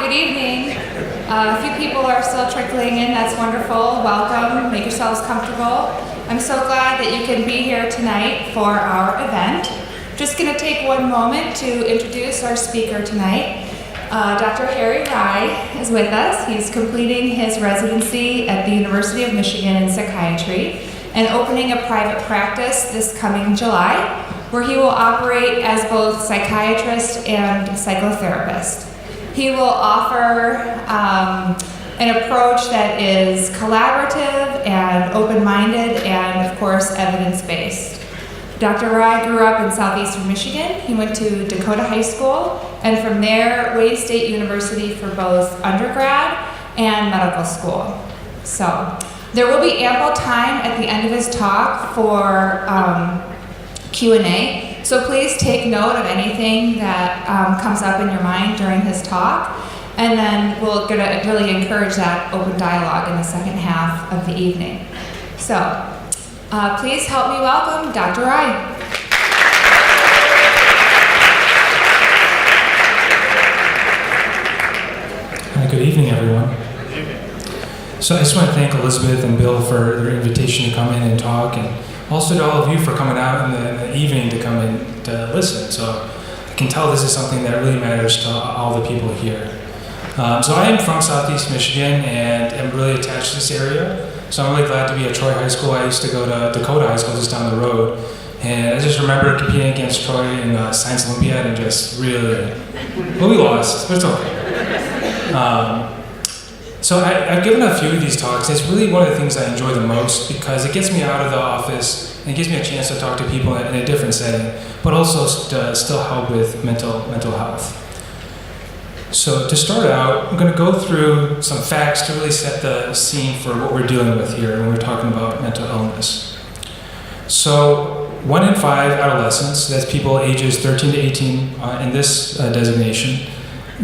Good evening. A few people are still trickling in. That's wonderful. Welcome. Make yourselves comfortable. I'm so glad that you can be here tonight for our event. Just going to take one moment to introduce our speaker tonight. Dr. Harry Rye is with us. He's completing his residency at the University of Michigan in psychiatry and opening a private practice this coming July, where he will operate as both psychiatrist and psychotherapist. He will offer an approach that is collaborative and open-minded and, of course, evidence-based. Dr. Rye grew up in southeastern Michigan. He went to Dakota High School, and from there, Wayne State University for both undergrad and medical school. So there will be ample time at the end of his talk for Q&A. So please take note of anything that comes up in your mind during his talk, and then we're going to really encourage that open dialogue in the second half of the evening. So please help me welcome Dr. Rye. Good evening, everyone. So I just want to thank Elizabeth and Bill for their invitation to come in and talk, and also to all of you for coming out in the evening to come in to listen. So I can tell this is something that really matters to all the people here. So I am from Southeast Michigan and am really attached to this area. So I'm really glad to be at Troy High School. I used to go to Dakota High School just down the road. And I just remember competing against Troy in the Science Olympiad and just really, well, we lost, but it's okay. So I've given a few of these talks. It's really one of the things I enjoy the most because it gets me out of the office and it gives me a chance to talk to people in a different setting, but also to still help with mental health. So to start out, I'm going to go through some facts to really set the scene for what we're dealing with here when we're talking about mental illness. So 1 in 5 adolescents, that's people ages 13 to 18 in this designation,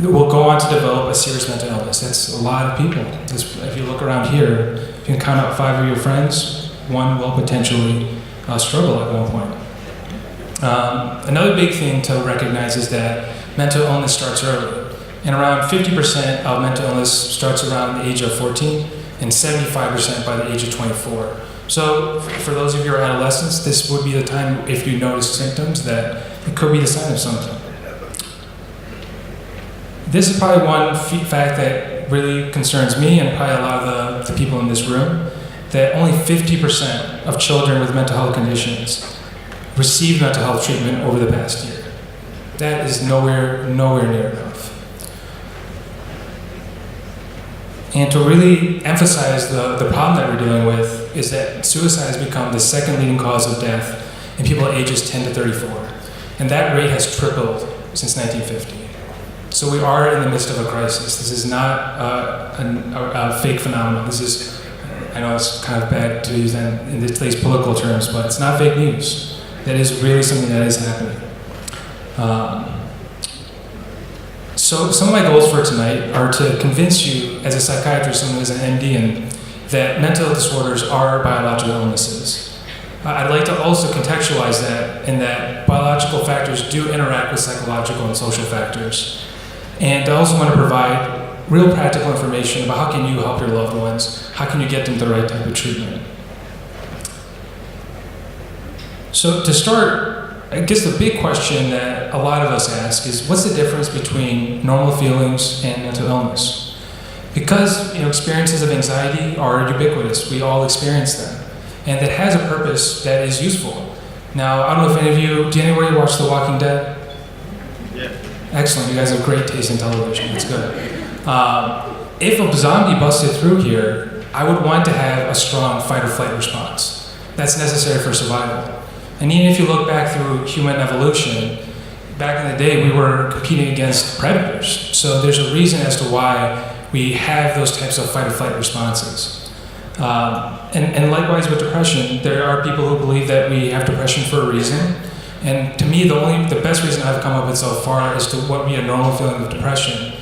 will go on to develop a serious mental illness. That's a lot of people. If you look around here, if you can count out 5 of your friends, one will potentially struggle at one point. Another big thing to recognize is that mental illness starts early. And around 50% of mental illness starts around the age of 14 and 75% by the age of 24. So for those of you who are adolescents, this would be the time, if you notice symptoms, that it could be the sign of something. This is probably one fact that really concerns me and probably a lot of the people in this room, that only 50% of children with mental health conditions receive mental health treatment over the past year. That is nowhere near enough. And to really emphasize the problem that we're dealing with is that suicide has become the second leading cause of death in people ages 10 to 34. And that rate has tripled since 1950. So we are in the midst of a crisis. This is not a fake phenomenon. This is, I know it's kind of bad to use that in today's political terms, but it's not fake news. That is really something that is happening. So some of my goals for tonight are to convince you, as a psychiatrist, someone who's an MD, and that mental disorders are biological illnesses. I'd like to also contextualize that in that biological factors do interact with psychological and social factors. And I also want to provide real practical information about how can you help your loved ones, how can you get them the right type of treatment. So to start, I guess the big question that a lot of us ask is, what's the difference between normal feelings and mental illness? Because experiences of anxiety are ubiquitous, we all experience them, and it has a purpose that is useful. Now, I don't know if any of you, do anybody watch The Walking Dead? Yeah. Excellent, you guys have great taste in television, that's good. If a zombie busted through here, I would want to have a strong fight or flight response. That's necessary for survival. And even if you look back through human evolution, back in the day we were competing against predators. So there's a reason as to why we have those types of fight or flight responses. And likewise with depression, there are people who believe that we have depression for a reason. And to me, the best reason I've come up with so far as to what would be a normal feeling of depression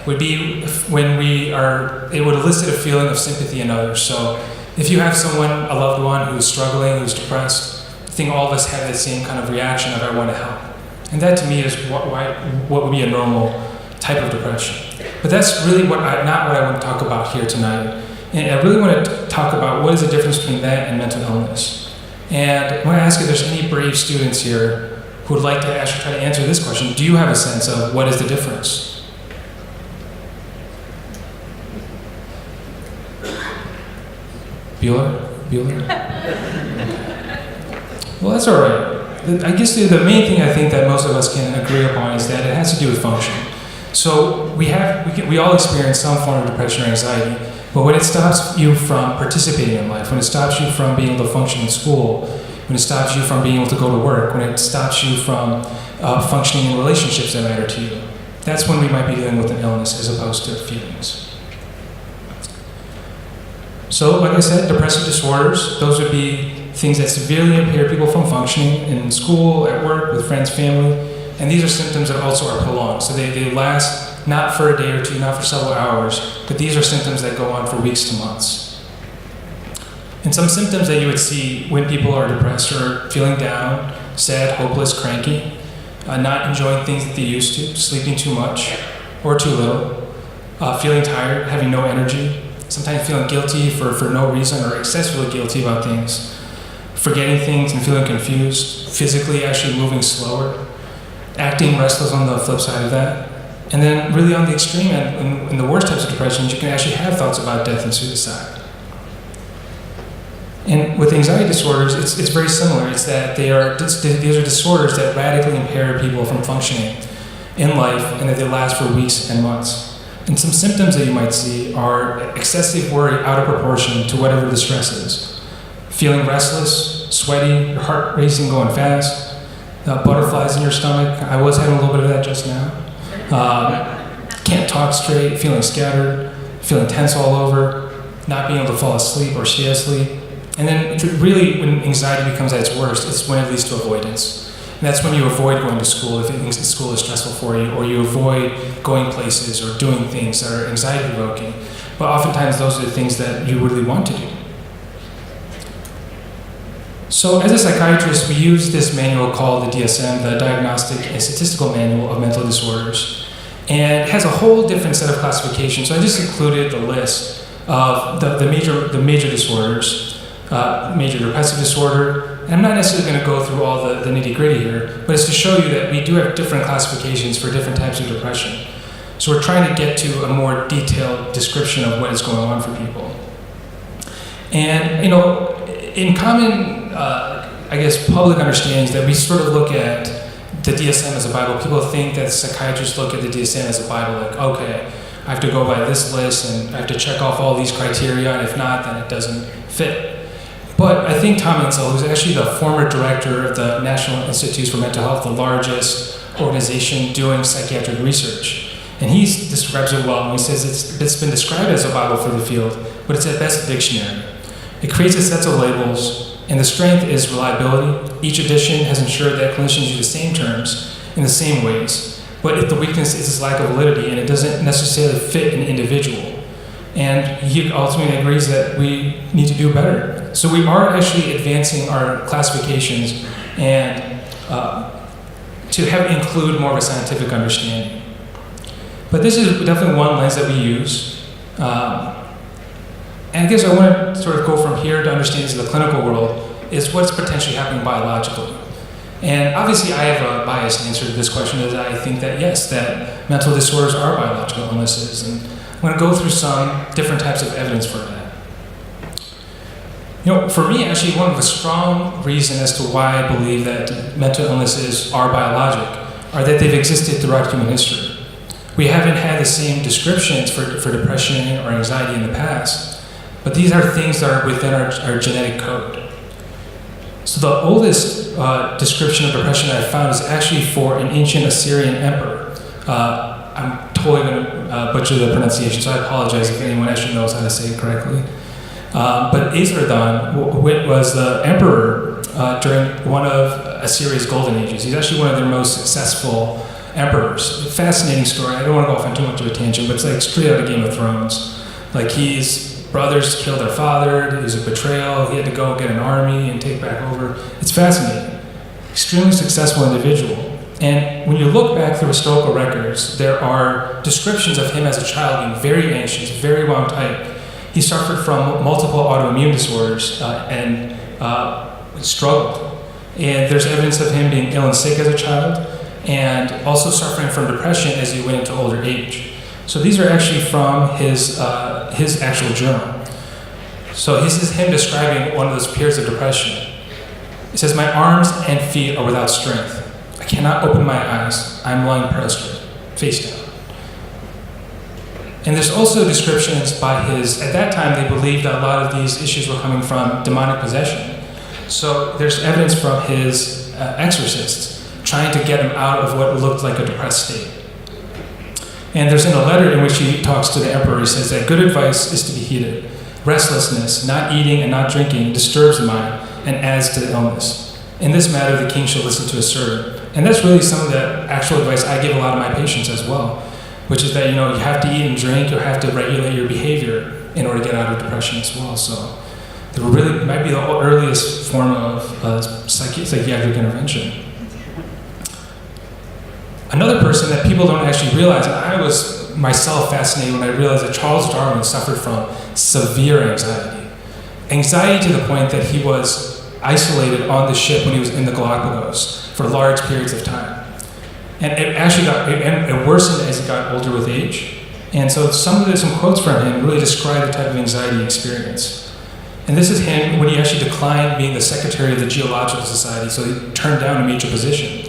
would be when it would elicit a feeling of sympathy in others. So if you have someone, a loved one who's struggling, who's depressed, I think all of us have that same kind of reaction of I want to help. And that to me is what would be a normal type of depression. But that's really not what I want to talk about here tonight. And I really want to talk about what is the difference between that and mental illness. And I want to ask if there's any brave students here who would like to actually try to answer this question. Do you have a sense of what is the difference? Bueller? Well, that's all right. I guess the main thing I think that most of us can agree upon is that it has to do with function. So we all experience some form of depression or anxiety, but when it stops you from participating in life, when it stops you from being able to function in school, when it stops you from being able to go to work, when it stops you from functioning in relationships that matter to you, that's when we might be dealing with an illness as opposed to feelings. So, like I said, depressive disorders, those would be things that severely impair people from functioning in school, at work, with friends, family. And these are symptoms that also are prolonged. So they last not for a day or two, not for several hours, but these are symptoms that go on for weeks to months. And some symptoms that you would see when people are depressed are feeling down, sad, hopeless, cranky, not enjoying things that they used to, sleeping too much or too little, feeling tired, having no energy, sometimes feeling guilty for no reason or excessively guilty about things, forgetting things and feeling confused, physically actually moving slower, acting restless on the flip side of that. And then really on the extreme end, in the worst types of depressions, you can actually have thoughts about death and suicide. And with anxiety disorders, it's very similar. It's that these are disorders that radically impair people from functioning in life and that they last for weeks and months. And some symptoms that you might see are excessive worry out of proportion to whatever the stress is. Feeling restless, sweaty, your heart racing, going fast, butterflies in your stomach. I was having a little bit of that just now. Can't talk straight, feeling scattered, feeling tense all over, not being able to fall asleep or stay asleep. And then really when anxiety becomes at its worst, it's when it leads to avoidance. And that's when you avoid going to school if you think school is stressful for you, or you avoid going places or doing things that are anxiety-provoking. But oftentimes those are the things that you really want to do. So as a psychiatrist, we use this manual called the DSM, the Diagnostic and Statistical Manual of Mental Disorders. And it has a whole different set of classifications. So I just included the list of the major disorders, major depressive disorder. And I'm not necessarily going to go through all the nitty-gritty here, but it's to show you that we do have different classifications for different types of depression. So we're trying to get to a more detailed description of what is going on for people. And, in common, public understandings that we sort of look at the DSM as a Bible. People think that psychiatrists look at the DSM as a Bible, like, okay, I have to go by this list and I have to check off all these criteria, and if not, then it doesn't fit. But I think Tom Insel, who's actually the former director of the National Institutes for Mental Health, the largest organization doing psychiatric research, and he describes it well, and he says it's been described as a Bible for the field, but it's at best a dictionary. It creates a set of labels, and the strength is reliability. Each edition has ensured that clinicians use the same terms in the same ways, but if the weakness is its lack of validity, and it doesn't necessarily fit an individual. And he ultimately agrees that we need to do better. So we are actually advancing our classifications and to include more of a scientific understanding. But this is definitely one lens that we use. And I guess I want to sort of go from here to understandings of the clinical world is what's potentially happening biologically. And obviously I have a biased answer to this question, is that I think that yes, that mental disorders are biological illnesses. And I'm going to go through some different types of evidence for that. For me, actually, one of the strong reasons as to why I believe that mental illnesses are biologic are that they've existed throughout human history. We haven't had the same descriptions for depression or anxiety in the past, but these are things that are within our genetic code. So the oldest description of depression I found is actually for an ancient Assyrian emperor. I'm totally going to butcher the pronunciation, so I apologize if anyone actually knows how to say it correctly. But Esarhaddon was the emperor during one of Assyria's golden ages. He's actually one of their most successful emperors. Fascinating story. I don't want to go off on too much of a tangent, but it's like straight out of Game of Thrones. Like his brothers killed their father, it was a betrayal, he had to go get an army and take back over. It's fascinating. Extremely successful individual. And when you look back through historical records, there are descriptions of him as a child being very anxious, very wound tight. He suffered from multiple autoimmune disorders and struggled. And there's evidence of him being ill and sick as a child, and also suffering from depression as he went into older age. So these are actually from his actual journal. So this is him describing one of those periods of depression. He says, "My arms and feet are without strength. I cannot open my eyes. I'm lying prostrate, face down." And there's also descriptions by at that time they believed that a lot of these issues were coming from demonic possession. So there's evidence from his exorcists trying to get him out of what looked like a depressed state. And there's in a letter in which he talks to the emperor, he says that good advice is to be heeded. Restlessness, not eating and not drinking, disturbs the mind and adds to the illness. In this matter, the king shall listen to his servant. And that's really some of the actual advice I give a lot of my patients as well, which is that, you have to eat and drink, you have to regulate your behavior in order to get out of depression as well. So it really might be the earliest form of psychiatric intervention. Another person that people don't actually realize, and I was myself fascinated when I realized that Charles Darwin suffered from severe anxiety. Anxiety to the point that he was isolated on the ship when he was in the Galapagos for large periods of time. And it actually it worsened as he got older with age. And so some quotes from him really describe the type of anxiety he experienced. And this is him when he actually declined being the secretary of the Geological Society, so he turned down a major position.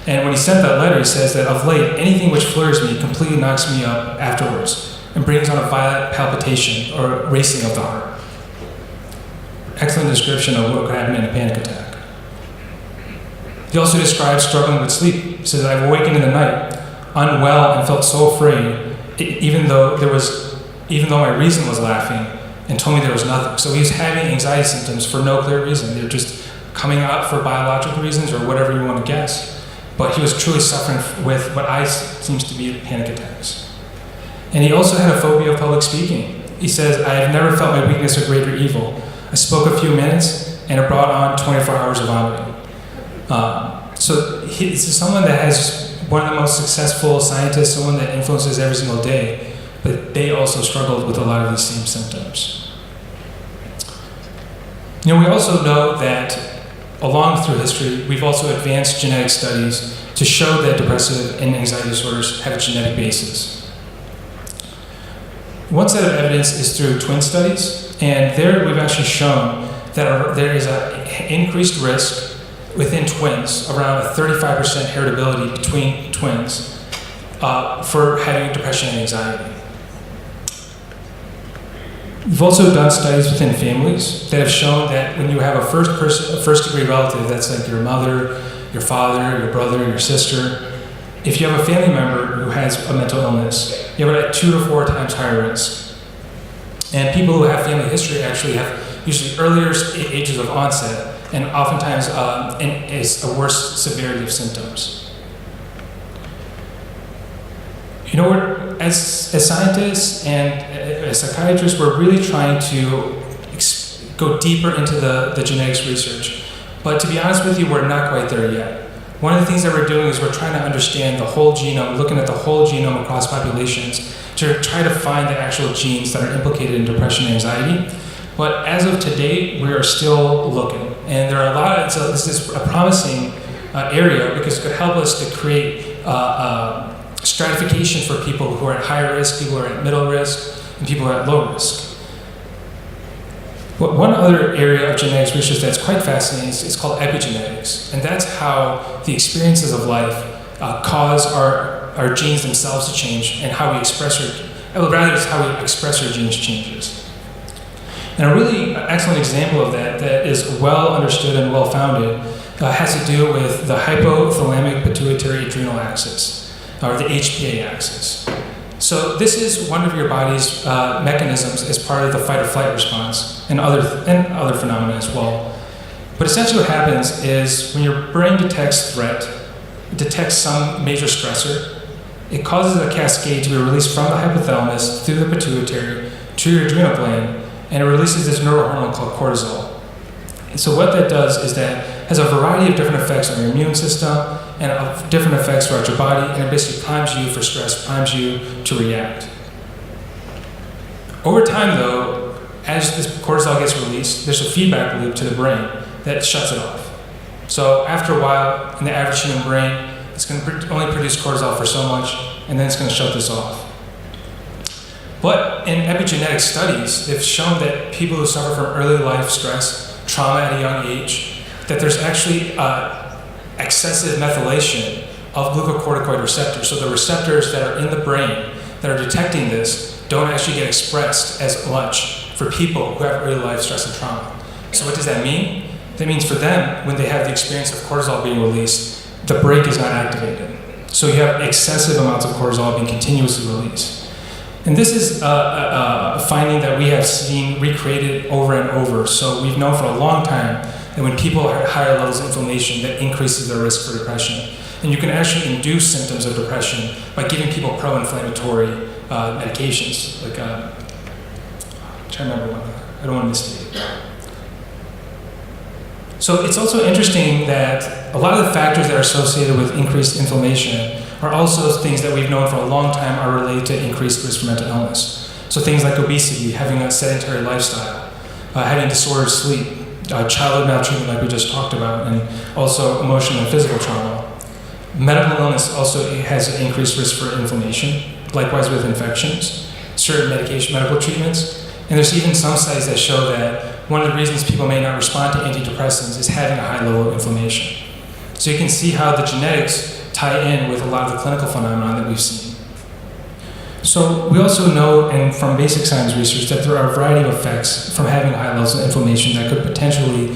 And when he sent that letter, he says that of late, anything which flurs me completely knocks me up afterwards and brings on a violent palpitation or racing of the heart. Excellent description of what could happen in a panic attack. He also describes struggling with sleep. He says, "I've awakened in the night, unwell and felt so afraid, even though my reason was laughing and told me there was nothing." So he was having anxiety symptoms for no clear reason. They're just coming out for biological reasons or whatever you want to guess. But he was truly suffering with what seems to be panic attacks. And he also had a phobia of public speaking. He says, "I have never felt my weakness or greater evil. I spoke a few minutes and it brought on 24 hours of vomiting." So this is someone that has one of the most successful scientists, someone that influences every single day, but they also struggled with a lot of these same symptoms. We also know that along through history, we've also advanced genetic studies to show that depressive and anxiety disorders have a genetic basis. One set of evidence is through twin studies, and there we've actually shown that there is an increased risk within twins, around a 35% heritability between twins, for having depression and anxiety. We've also done studies within families that have shown that when you have a first degree relative, that's like your mother, your father, your brother, your sister, if you have a family member who has a mental illness, you have it at 2 to 4 times higher risk. And people who have family history actually have usually earlier ages of onset, and oftentimes is a worse severity of symptoms. As scientists and as psychiatrists, we're really trying to go deeper into the genetics research. But to be honest with you, we're not quite there yet. One of the things that we're doing is we're trying to understand the whole genome, looking at the whole genome across populations to try to find the actual genes that are implicated in depression and anxiety. But as of today, we are still looking. And there are so this is a promising area because it could help us to create stratification for people who are at high risk, people who are at middle risk, and people who are at low risk. But one other area of genetics research that's quite fascinating is called epigenetics. And that's how the experiences of life cause our genes themselves to change and how we express it's how we express our genes changes. And a really excellent example of that is well understood and well founded has to do with the hypothalamic pituitary adrenal axis, or the HPA axis. So this is one of your body's mechanisms as part of the fight or flight response and other phenomena as well. But essentially what happens is when your brain detects threat, it detects some major stressor, it causes a cascade to be released from the hypothalamus through the pituitary to your adrenal gland, and it releases this neurohormone called cortisol. So what that does is that has a variety of different effects on your immune system and of different effects throughout your body, and it basically primes you for stress, primes you to react. Over time, though, as this cortisol gets released, there's a feedback loop to the brain that shuts it off. So after a while, in the average human brain, it's going to only produce cortisol for so much, and then it's going to shut this off. But in epigenetic studies, they've shown that people who suffer from early life stress, trauma at a young age, that there's actually excessive methylation of glucocorticoid receptors. So the receptors that are in the brain that are detecting this don't actually get expressed as much for people who have early life stress and trauma. So what does that mean? That means for them, when they have the experience of cortisol being released, the brake is not activated. So you have excessive amounts of cortisol being continuously released. And this is a finding that we have seen recreated over and over. So we've known for a long time that when people have higher levels of inflammation, that increases their risk for depression. And you can actually induce symptoms of depression by giving people pro-inflammatory medications. Like, I'm trying to remember one. I don't want to misstate it. So it's also interesting that a lot of the factors that are associated with increased inflammation are also things that we've known for a long time are related to increased risk for mental illness. So things like obesity, having a sedentary lifestyle, having disordered sleep, childhood maltreatment like we just talked about, and also emotional and physical trauma. Medical illness also has an increased risk for inflammation, likewise with infections, certain medical treatments. And there's even some studies that show that one of the reasons people may not respond to antidepressants is having a high level of inflammation. So you can see how the genetics tie in with a lot of the clinical phenomenon that we've seen. So we also know, and from basic science research, that there are a variety of effects from having high levels of inflammation that could potentially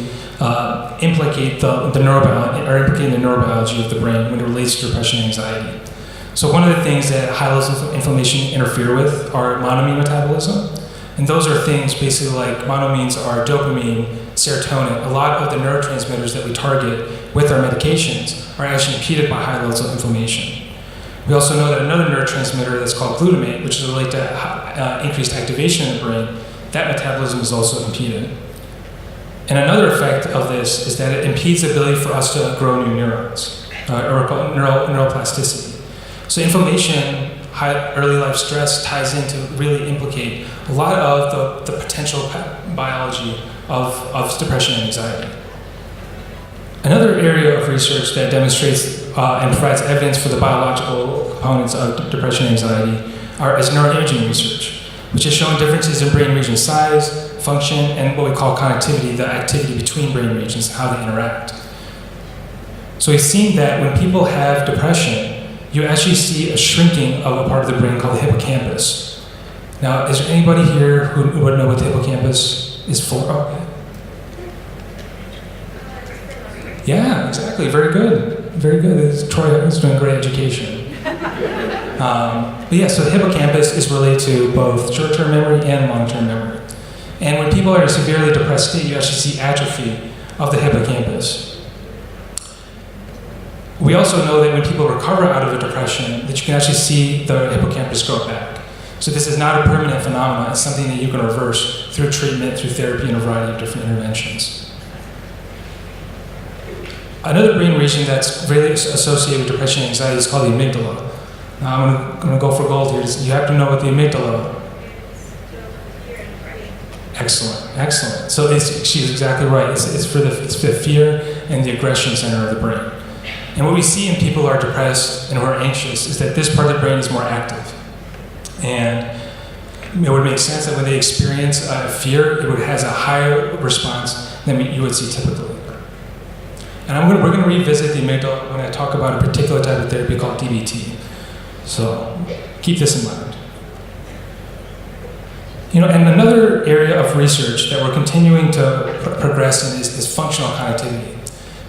implicate the neurobiology of the brain when it relates to depression and anxiety. So one of the things that high levels of inflammation interfere with are monoamine metabolism. And those are things basically like monoamines are dopamine, serotonin. A lot of the neurotransmitters that we target with our medications are actually impeded by high levels of inflammation. We also know that another neurotransmitter that's called glutamate, which is related to increased activation in the brain, that metabolism is also impeded. And another effect of this is that it impedes the ability for us to grow new neurons, or called neuroplasticity. So inflammation, high early life stress ties in to really implicate a lot of the potential biology of depression and anxiety. Another area of research that demonstrates and provides evidence for the biological components of depression and anxiety is neuroimaging research, which has shown differences in brain region size, function, and what we call connectivity, the activity between brain regions and how they interact. So we've seen that when people have depression, you actually see a shrinking of a part of the brain called the hippocampus. Now, is there anybody here who would know what the hippocampus is for? Oh, yeah, exactly. Very good. Very good. Troy is doing great education. But yeah, so the hippocampus is related to both short-term memory and long-term memory. And when people are in a severely depressed state, you actually see atrophy of the hippocampus. We also know that when people recover out of a depression, that you can actually see the hippocampus grow back. So this is not a permanent phenomenon. It's something that you can reverse through treatment, through therapy, and a variety of different interventions. Another brain region that's really associated with depression and anxiety is called the amygdala. Now I'm going to go for gold here. You have to know what the amygdala. Excellent, excellent. So she's exactly right. It's for the fear and the aggression center of the brain. And what we see in people who are depressed and who are anxious is that this part of the brain is more active. And it would make sense that when they experience fear, it has a higher response than you would see typically. And we're going to revisit the amygdala when I talk about a particular type of therapy called DBT. So keep this in mind. And another area of research that we're continuing to progress in is functional connectivity.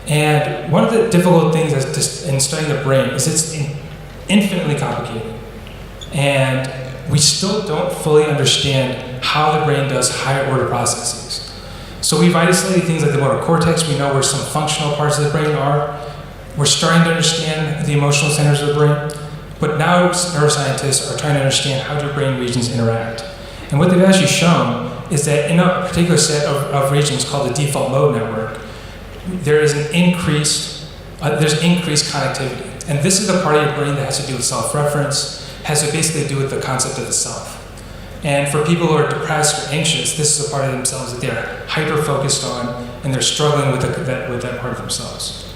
And one of the difficult things in studying the brain is it's infinitely complicated. And we still don't fully understand how the brain does higher order processes. So we've isolated things like the motor cortex. We know where some functional parts of the brain are. We're starting to understand the emotional centers of the brain. But now neuroscientists are trying to understand how do brain regions interact. And what they've actually shown is that in a particular set of regions called the default mode network, there's increased connectivity. And this is the part of your brain that has to do with self-reference, has to basically do with the concept of the self. And for people who are depressed or anxious, this is a part of themselves that they're hyper-focused on, and they're struggling with that part of themselves.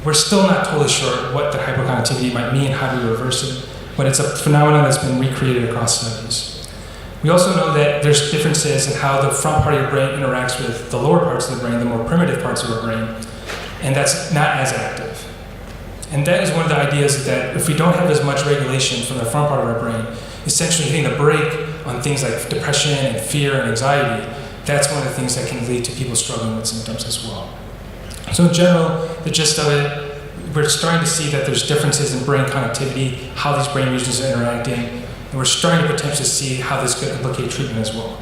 We're still not totally sure what the hyperconnectivity might mean, how do we reverse it, but it's a phenomenon that's been recreated across studies. We also know that there's differences in how the front part of your brain interacts with the lower parts of the brain, the more primitive parts of our brain, and that's not as active. And that is one of the ideas that if we don't have as much regulation from the front part of our brain, essentially hitting the brake on things like depression and fear and anxiety, that's one of the things that can lead to people struggling with symptoms as well. So in general, the gist of it, we're starting to see that there's differences in brain connectivity, how these brain regions are interacting, and we're starting to potentially see how this could implicate treatment as well.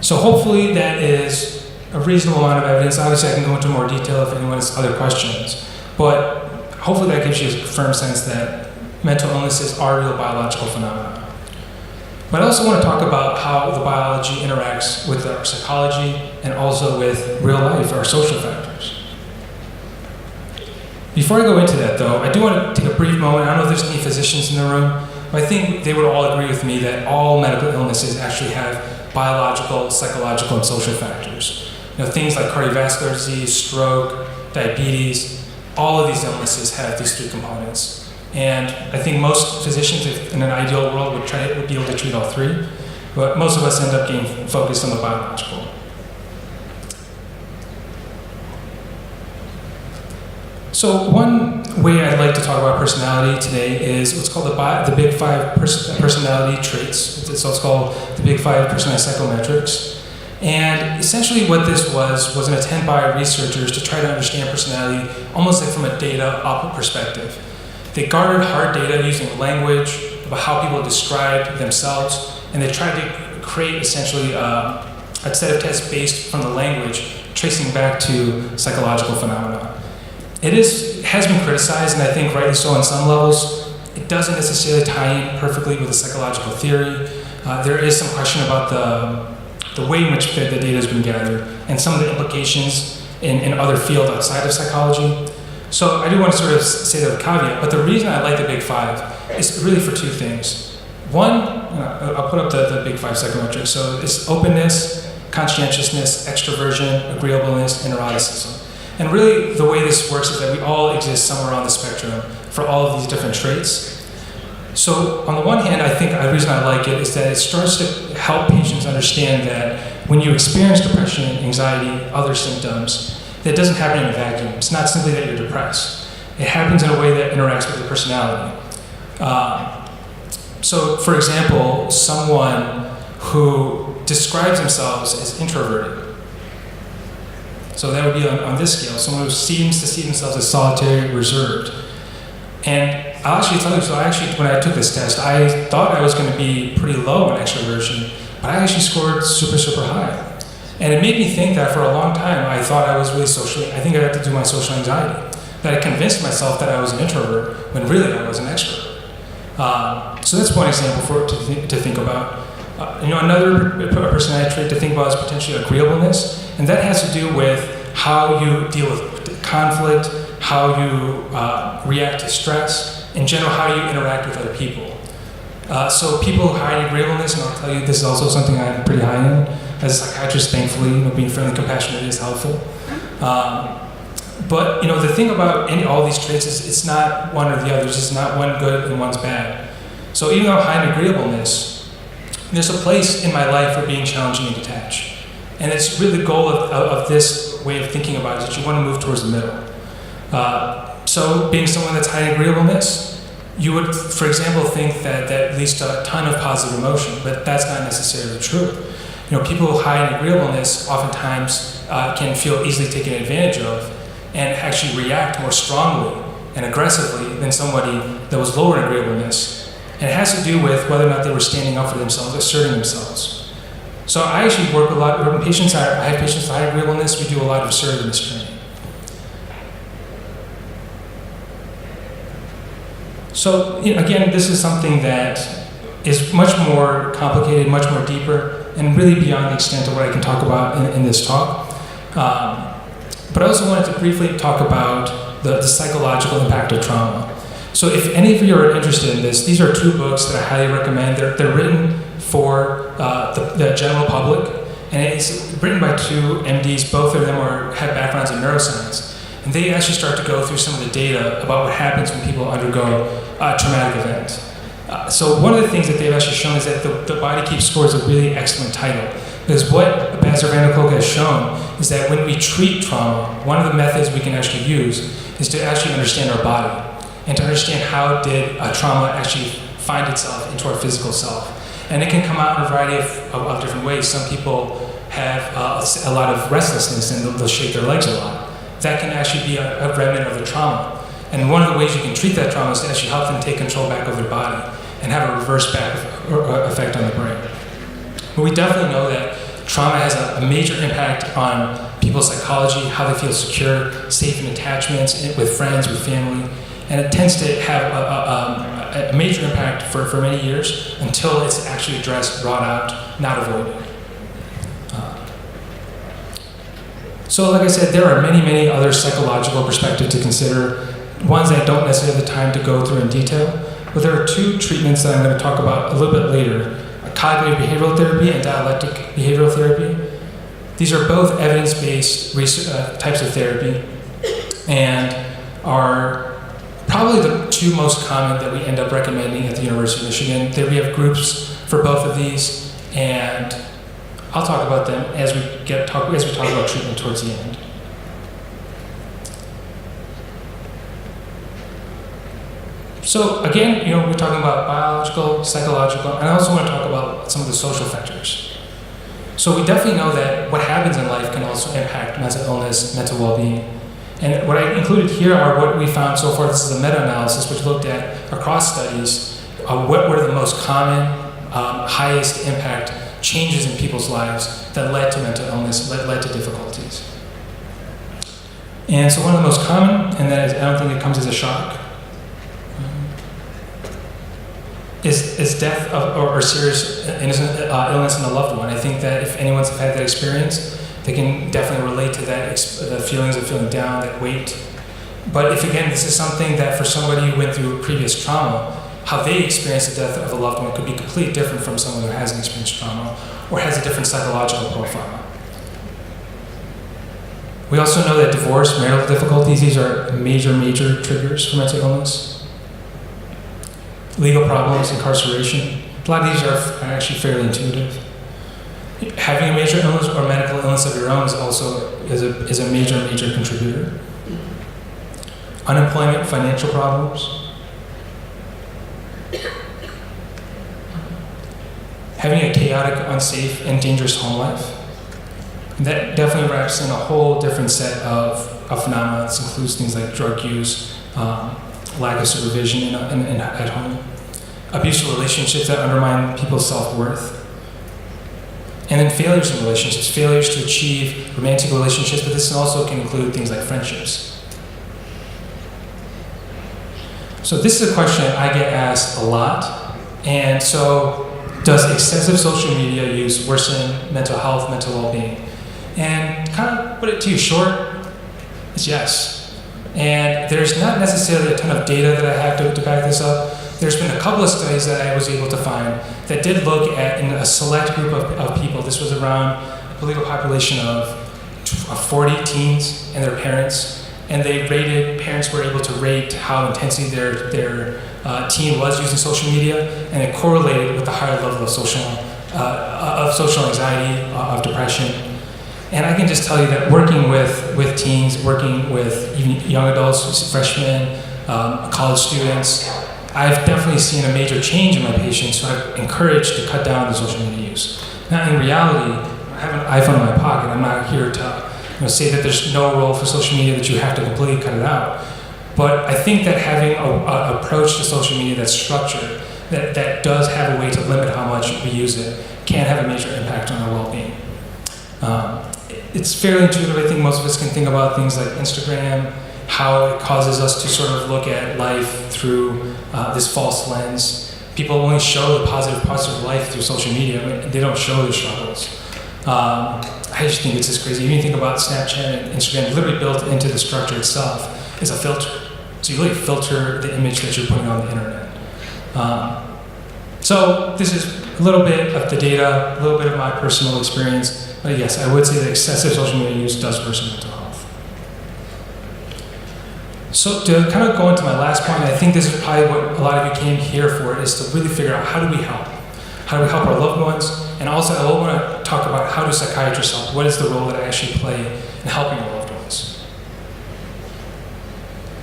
So hopefully that is a reasonable amount of evidence. Obviously I can go into more detail if anyone has other questions, but hopefully that gives you a firm sense that mental illnesses are real biological phenomena. But I also want to talk about how the biology interacts with our psychology and also with real life, our social factors. Before I go into that though, I do want to take a brief moment. I don't know if there's any physicians in the room, but I think they would all agree with me that all medical illnesses actually have biological, psychological, and social factors. Things like cardiovascular disease, stroke, diabetes, all of these illnesses have these three components. And I think most physicians, in an ideal world, would be able to treat all three, but most of us end up getting focused on the biological. So one way I'd like to talk about personality today is what's called the Big Five personality traits. It's called the Big Five personality psychometrics. And essentially what this was an attempt by researchers to try to understand personality almost like from a data-up perspective. They garnered hard data using language about how people described themselves, and they tried to create essentially a set of tests based from the language, tracing back to psychological phenomena. It has been criticized, and I think rightly so on some levels. It doesn't necessarily tie in perfectly with the psychological theory. There is some question about the way in which the data has been gathered and some of the implications in other fields outside of psychology. So I do want to sort of say that with a caveat, but the reason I like the Big Five is really for two things. One, I'll put up the Big Five psychometrics. So it's openness, conscientiousness, extroversion, agreeableness, and neuroticism. And really the way this works is that we all exist somewhere on the spectrum for all of these different traits. So on the one hand, I think the reason I like it is that it starts to help patients understand that when you experience depression, anxiety, other symptoms, that doesn't happen in a vacuum. It's not simply that you're depressed. It happens in a way that interacts with your personality. So for example, someone who describes themselves as introverted. So that would be on this scale, someone who seems to see themselves as solitary, reserved. And I'll actually tell you, so when I took this test, I thought I was going to be pretty low on extroversion, but I actually scored super, super high. And it made me think that for a long time, I thought I was really I think I had to do my social anxiety. That I convinced myself that I was an introvert, when really I was an extrovert. So that's one example to think about. Another personality trait to think about is potentially agreeableness, and that has to do with how you deal with conflict, how you react to stress, in general, how you interact with other people. So people high in agreeableness, and I'll tell you, this is also something I'm pretty high in. As a psychiatrist, thankfully, being friendly, compassionate is helpful. But the thing about all these traits is it's not one or the other. It's not one good and one's bad. So even though I'm high in agreeableness, there's a place in my life for being challenging and detached. And it's really the goal of this way of thinking about it, is that you want to move towards the middle. So being someone that's high in agreeableness, you would, for example, think that leads to a ton of positive emotion, but that's not necessarily true. People high in agreeableness oftentimes can feel easily taken advantage of and actually react more strongly and aggressively than somebody that was lower in agreeableness. And it has to do with whether or not they were standing up for themselves, asserting themselves. So I actually work a lot, when I have patients with high agreeableness, we do a lot of assertiveness training. So again, this is something that is much more complicated, much more deeper, and really beyond the extent of what I can talk about in this talk. But I also wanted to briefly talk about the psychological impact of trauma. So if any of you are interested in this, these are two books that I highly recommend. They're written for the general public, and it's written by two MDs. Both of them have backgrounds in neuroscience. And they actually start to go through some of the data about what happens when people undergo a traumatic event. So one of the things that they've actually shown is that the Body Keeps Score is a really excellent title. Because what Ambassador Van der Kolk has shown is that when we treat trauma, one of the methods we can actually use is to actually understand our body and to understand how did a trauma actually find itself into our physical self. And it can come out in a variety of different ways. Some people have a lot of restlessness and they'll shake their legs a lot. That can actually be a remnant of the trauma. And one of the ways you can treat that trauma is to actually help them take control back of their body and have a reverse back effect on the brain. But we definitely know that trauma has a major impact on people's psychology, how they feel secure, safe in attachments with friends, with family, and it tends to have a major impact for many years until it's actually addressed, brought out, not avoided. So like I said, there are many, many other psychological perspectives to consider, ones that I don't necessarily have the time to go through in detail, but there are two treatments that I'm going to talk about a little bit later, cognitive behavioral therapy and dialectic behavioral therapy. These are both evidence-based types of therapy and are probably the two most common that we end up recommending at the University of Michigan. There we have groups for both of these, and I'll talk about them as we talk about treatment towards the end. So again, we're talking about biological, psychological, and I also want to talk about some of the social factors. So we definitely know that what happens in life can also impact mental illness, mental well-being. And what I included here are what we found so far. This is a meta-analysis which looked at across studies what were the most common, highest impact changes in people's lives that led to mental illness, led to difficulties. And so one of the most common, and that is, I don't think it comes as a shock, is death or serious illness in a loved one. I think that if anyone's had that experience, they can definitely relate to that, the feelings of feeling down, that weight. But if, again, this is something that for somebody who went through previous trauma, how they experience the death of a loved one could be completely different from someone who hasn't experienced trauma or has a different psychological profile. We also know that divorce, marital difficulties, these are major, major triggers for mental illness. Legal problems, incarceration, a lot of these are actually fairly intuitive. Having a major illness or medical illness of your own is also is a major, major contributor. Unemployment, financial problems. Having a chaotic, unsafe, and dangerous home life. That definitely wraps in a whole different set of phenomena. This includes things like drug use, lack of supervision at home, abusive relationships that undermine people's self-worth, and then failures in relationships, failures to achieve romantic relationships, but this also can include things like friendships. So this is a question I get asked a lot, and so does excessive social media use worsen mental health, mental well-being? And kind of put it to you short, it's yes. And there's not necessarily a ton of data that I have to back this up. There's been a couple of studies that I was able to find that did look at, in a select group of people, this was around, I believe, a population of 40 teens and their parents, and parents were able to rate how intensely their teen was using social media, and it correlated with the higher level of social anxiety, of depression. And I can just tell you that working with teens, working with even young adults, freshmen, college students, I've definitely seen a major change in my patients who I've encouraged to cut down the social media use. Now, in reality, I have an iPhone in my pocket. I'm not here to say that there's no role for social media, that you have to completely cut it out. But I think that having an approach to social media that's structured, that does have a way to limit how much we use it, can have a major impact on our well-being. It's fairly intuitive. I think most of us can think about things like Instagram, how it causes us to sort of look at life through this false lens. People only show the positive parts of life through social media. They don't show the struggles. I just think it's just crazy. Even you think about Snapchat and Instagram, literally built into the structure itself is a filter. So you really filter the image that you're putting on the internet. So this is a little bit of the data, a little bit of my personal experience. But yes, I would say that excessive social media use does worsen mental health. So to kind of go into my last point, I think this is probably what a lot of you came here for, is to really figure out how do we help? How do we help our loved ones? And also I want to talk about how do psychiatrists help? What is the role that I actually play in helping our loved ones?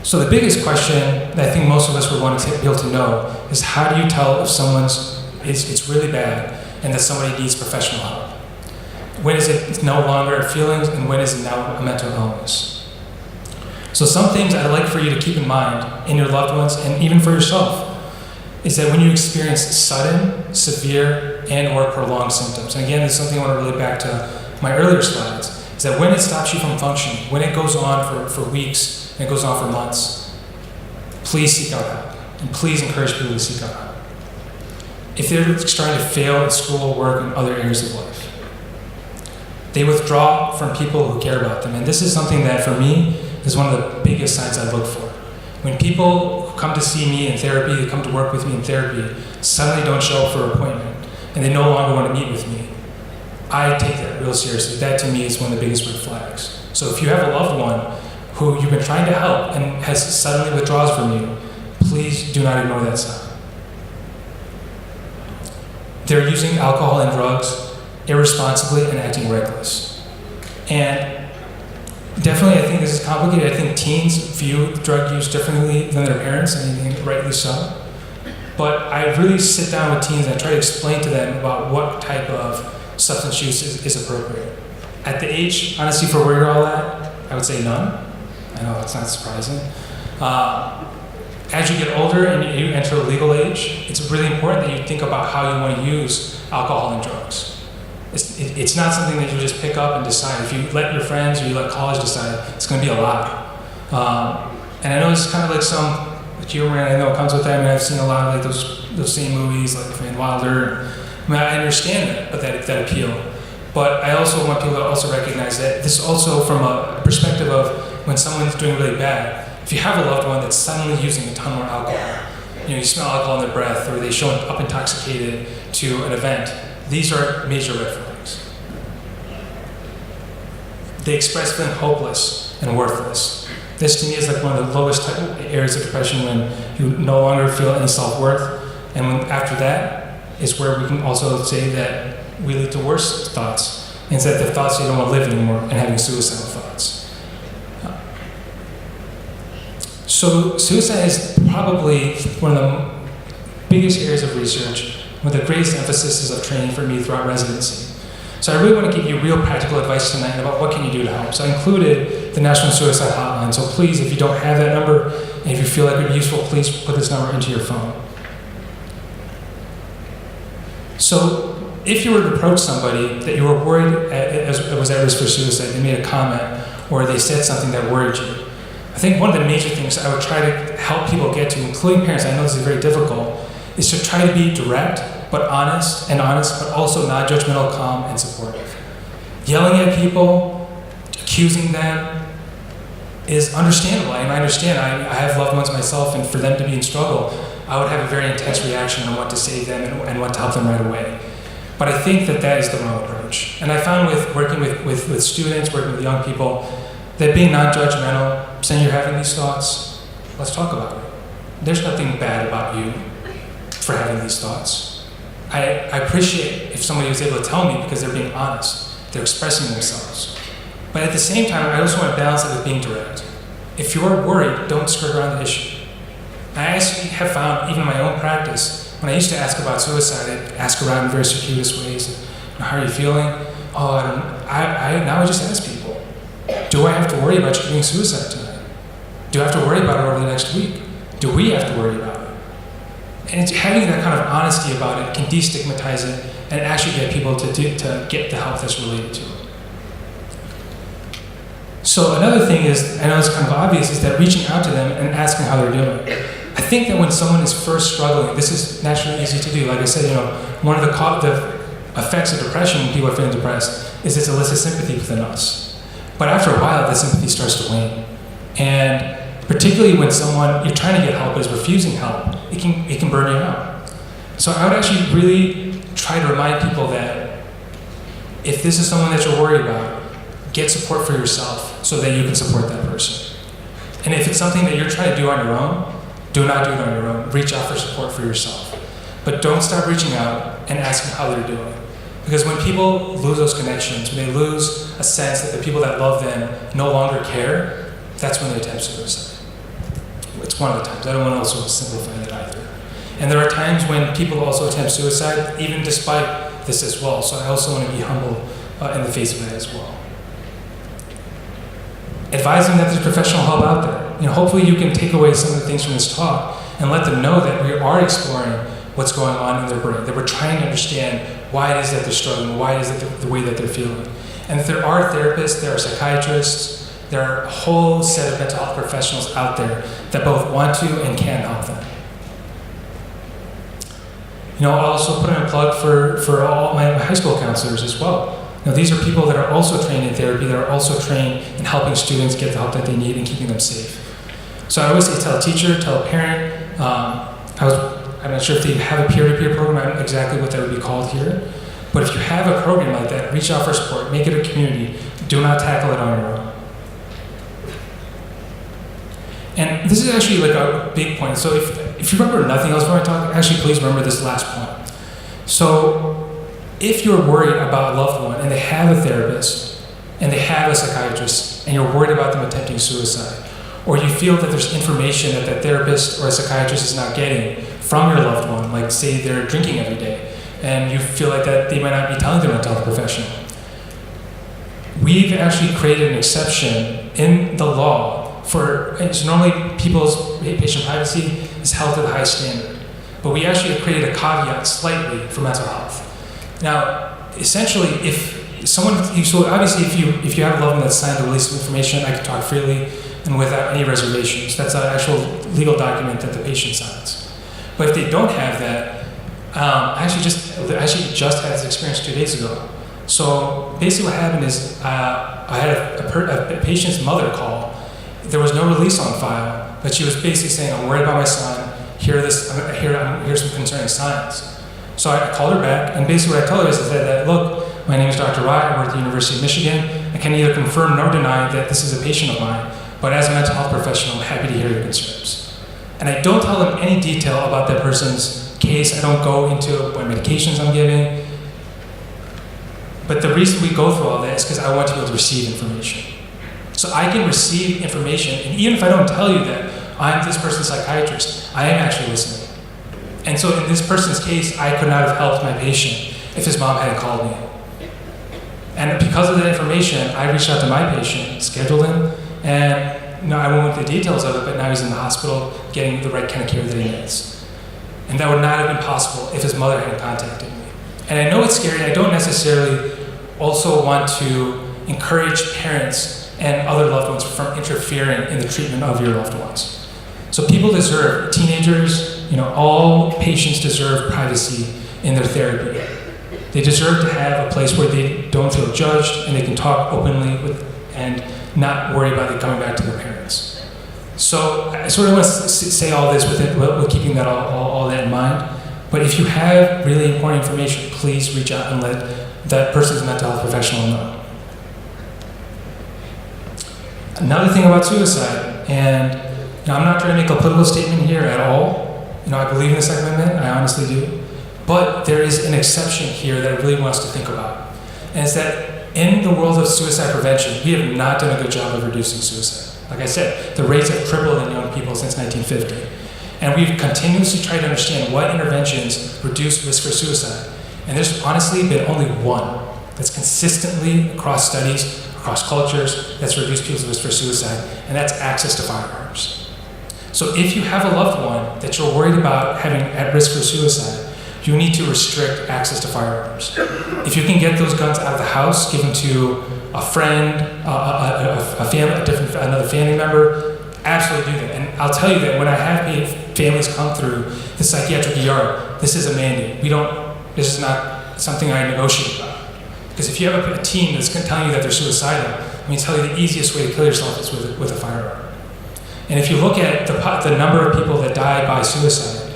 So the biggest question that I think most of us would want to be able to know is how do you tell if it's really bad and that somebody needs professional help? When is it no longer feelings and when is it now a mental illness? So some things I'd like for you to keep in mind in your loved ones and even for yourself is that when you experience sudden, severe, and or prolonged symptoms, and again, this is something I want to relate back to my earlier slides, is that when it stops you from functioning, when it goes on for weeks, and it goes on for months, please seek out help, and please encourage people to seek out help. If they're starting to fail at school, work, and other areas of life, they withdraw from people who care about them, and this is something that for me is one of the biggest signs I look for. When people who come to see me in therapy, they come to work with me in therapy, suddenly don't show up for an appointment, and they no longer want to meet with me, I take that real seriously. That to me is one of the biggest red flags. So if you have a loved one who you've been trying to help and has suddenly withdraws from you, please do not ignore that sign. They're using alcohol and drugs irresponsibly and acting reckless. And definitely, I think this is complicated. I think teens view drug use differently than their parents, and I think rightly so. But I really sit down with teens and I try to explain to them about what type of substance use is appropriate. At the age, honestly, for where you're all at, I would say none. I know it's not surprising. As you get older and you enter the legal age, it's really important that you think about how you want to use alcohol and drugs. It's not something that you just pick up and decide. If you let your friends or you let college decide, it's going to be a lot. And I know it's kind of like some humor, and I know it comes with that. I mean, I've seen a lot of like those same movies, like Van Wilder. I mean, I understand that, but that appeal. But I also want people to also recognize that this is also from a perspective of when someone's doing really bad. If you have a loved one that's suddenly using a ton more alcohol, you smell alcohol in their breath, or they show up intoxicated to an event, these are major red flags. They express feeling hopeless and worthless. This to me is like one of the lowest areas of depression, when you no longer feel any self-worth. And when after that is where we can also say that we lead to worse thoughts, instead of the thoughts you don't want to live anymore and having suicidal thoughts. So suicide is probably one of the biggest areas of research, with the greatest emphasis of training for me throughout residency. So I really want to give you real practical advice tonight about what can you do to help. So I included the National Suicide Hotline. So please, if you don't have that number, and if you feel like it would be useful, please put this number into your phone. So if you were to approach somebody that you were worried was at risk for suicide, they made a comment, or they said something that worried you, I think one of the major things I would try to help people get to, including parents, I know this is very difficult, is to try to be direct, but honest, but also non-judgmental, calm, and supportive. Yelling at people, accusing them, is understandable. And I understand, I have loved ones myself, and for them to be in struggle, I would have a very intense reaction on what to say to them and what to help them right away. But I think that is the wrong approach. And I found with working with students, working with young people, that being non-judgmental, saying you're having these thoughts, let's talk about it. There's nothing bad about you for having these thoughts. I appreciate if somebody was able to tell me, because they're being honest, they're expressing themselves. But at the same time, I also want to balance it with being direct. If you're worried, don't skirt around the issue. I actually have found, even in my own practice, when I used to ask about suicide, I'd ask around in very circuitous ways. How are you feeling? Oh, now I just ask people, do I have to worry about you committing suicide tonight? Do I have to worry about it over the next week? Do we have to worry about it? And it's having that kind of honesty about it can destigmatize it and actually get people to get the help that's related to it. So another thing is, I know it's kind of obvious, is that reaching out to them and asking how they're doing. I think think that when someone is first struggling, this is naturally easy to do. Like I said, one of the effects of depression when people are feeling depressed is it elicits sympathy within us. But after a while, that sympathy starts to wane. And particularly when someone you're trying to get help is refusing help, it can burn you out. So I would actually really try to remind people that if this is someone that you're worried about, get support for yourself so that you can support that person. And if it's something that you're trying to do on your own, do not do it on your own. Reach out for support for yourself. But don't stop reaching out and asking how they're doing. Because when people lose those connections, when they lose a sense that the people that love them no longer care, that's when they attempt suicide. It's one of the times. I don't want to also simplify that either. And there are times when people also attempt suicide, even despite this as well. So I also want to be humble in the face of that as well. Advise them that there's professional help out there. Hopefully you can take away some of the things from this talk and let them know that we are exploring what's going on in their brain, that we're trying to understand why it is that they're struggling, why it is that the way that they're feeling. And if there are therapists, there are psychiatrists, there are a whole set of mental health professionals out there that both want to and can help them. I'll also put in a plug for all my high school counselors as well. These are people that are also trained in therapy, that are also trained in helping students get the help that they need and keeping them safe. So I always say tell a teacher, tell a parent. I'm not sure if they have a peer-to-peer program, I don't know exactly what that would be called here. But if you have a program like that, reach out for support, make it a community. Do not tackle it on your own. And this is actually like a big point. So if you remember nothing else from my talk, actually please remember this last point. So if you're worried about a loved one and they have a therapist and they have a psychiatrist and you're worried about them attempting suicide, or you feel that there's information that that therapist or a psychiatrist is not getting from your loved one, like say they're drinking every day, and you feel like that they might not be telling their mental health professional, we've actually created an exception in the law for, and so normally people's patient privacy is held to the highest standard, but we actually have created a caveat slightly for mental health. Now, essentially, if someone, so obviously if you have a loved one that's signed a release of information, I can talk freely and without any reservations. That's an actual legal document that the patient signs. But if they don't have that, I actually just had this experience 2 days ago. So basically what happened is I had a patient's mother call. There was no release on file, but she was basically saying, I'm worried about my son, here's some concerning signs. So I called her back, and basically what I told her is that, look, my name is Dr. Rye, I work at the University of Michigan. I can neither confirm nor deny that this is a patient of mine, but as a mental health professional, I'm happy to hear your concerns. And I don't tell them any detail about that person's case. I don't go into what medications I'm giving. But the reason we go through all that is because I want to be able to receive information. So I can receive information, and even if I don't tell you that I'm this person's psychiatrist, I am actually listening. And so in this person's case, I could not have helped my patient if his mom hadn't called me. And because of that information, I reached out to my patient, scheduled him, and I won't go into the details of it, but now he's in the hospital getting the right kind of care that he needs. And that would not have been possible if his mother hadn't contacted me. And I know it's scary, I don't necessarily also want to encourage parents and other loved ones from interfering in the treatment of your loved ones. So people deserve, teenagers, all patients deserve privacy in their therapy. They deserve to have a place where they don't feel judged and they can talk openly and not worry about it coming back to their parents. So I sort of want to say all this with keeping that all that in mind. But if you have really important information, please reach out and let that person's mental health professional know. Another thing about suicide, and I'm not trying to make a political statement here at all. I believe in the Second Amendment, I honestly do. But there is an exception here that I really want us to think about. And it's that in the world of suicide prevention, we have not done a good job of reducing suicide. Like I said, the rates have tripled in young people since 1950. And we've continuously tried to understand what interventions reduce risk for suicide. And there's honestly been only one that's consistently across studies, across cultures, that's reduced people's risk for suicide, and that's access to firearms. So if you have a loved one that you're worried about having at risk for suicide, you need to restrict access to firearms. If you can get those guns out of the house, give them to a friend, another family member, absolutely do that. And I'll tell you that when I have families come through the psychiatric ER, this is a mandate. This is not something I negotiate about. Because if you have a team that's telling you that they're suicidal, I mean, tell you the easiest way to kill yourself is with a firearm. And if you look at the number of people that die by suicide,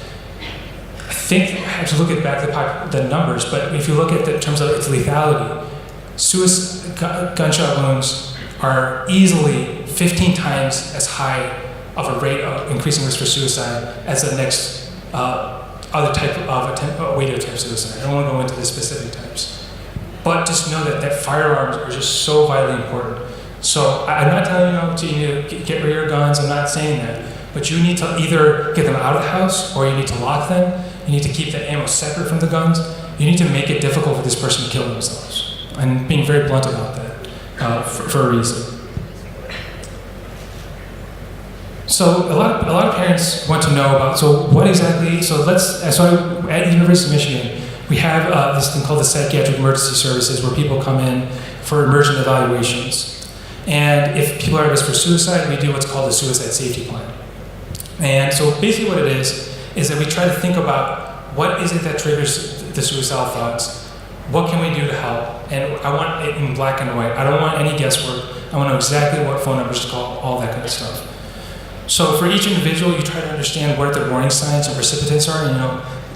I think I have to look at the numbers, but if you look at in terms of its lethality, gunshot wounds are easily 15 times as high of a rate of increasing risk for suicide as the next other type of way to attempt suicide. I don't want to go into the specific types. But just know that firearms are just so vitally important. So I'm not telling you to get rid of your guns, I'm not saying that. But you need to either get them out of the house or you need to lock them. You need to keep the ammo separate from the guns. You need to make it difficult for this person to kill themselves. I'm being very blunt about that for a reason. So a lot of parents want to know about, at University of Michigan, we have this thing called the Psychiatric Emergency Services where people come in for emergent evaluations. And if people are at risk for suicide, we do what's called a suicide safety plan. And so basically what it is that we try to think about what is it that triggers the suicidal thoughts, what can we do to help, and I want it in black and white. I don't want any guesswork. I want to know exactly what phone numbers to call, all that kind of stuff. So for each individual, you try to understand what their warning signs and precipitants are.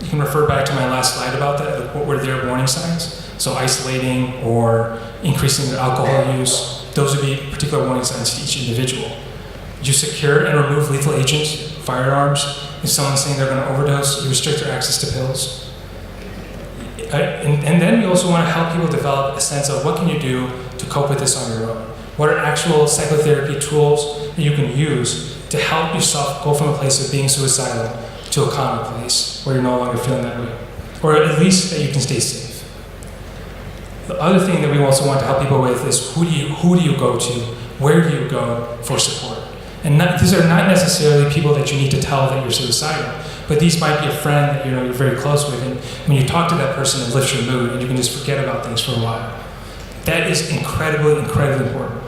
You can refer back to my last slide about that, what were their warning signs. So isolating or increasing their alcohol use, those would be particular warning signs to each individual. You secure and remove lethal agents, firearms. If someone's saying they're going to overdose, you restrict their access to pills. And then you also want to help people develop a sense of what can you do to cope with this on your own. What are actual psychotherapy tools that you can use to help yourself go from a place of being suicidal to a calmer place where you're no longer feeling that way, or at least that you can stay safe. The other thing that we also want to help people with is who do you go to, where do you go for support? And these are not necessarily people that you need to tell that you're suicidal, but these might be a friend that you're very close with, and when you talk to that person, it lifts your mood, and you can just forget about things for a while. That is incredibly, incredibly important.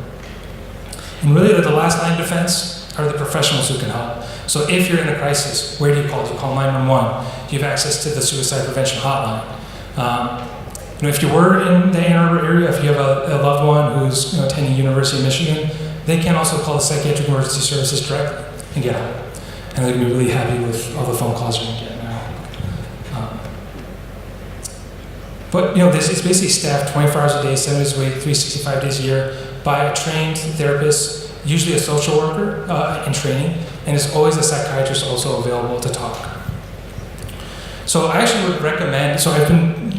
And really, the last line of defense are the professionals who can help. So if you're in a crisis, where do you call? Do you call 911? Do you have access to the suicide prevention hotline? If you were in the Ann Arbor area, if you have a loved one who's attending University of Michigan, they can also call the Psychiatric Emergency Services directly and get help. And they're going to be really happy with all the phone calls you're going to get now. But this is basically staffed 24 hours a day, 7 days a week, 365 days a year by a trained therapist, usually a social worker in training, and there's always a psychiatrist also available to talk. So I actually would recommend, I've been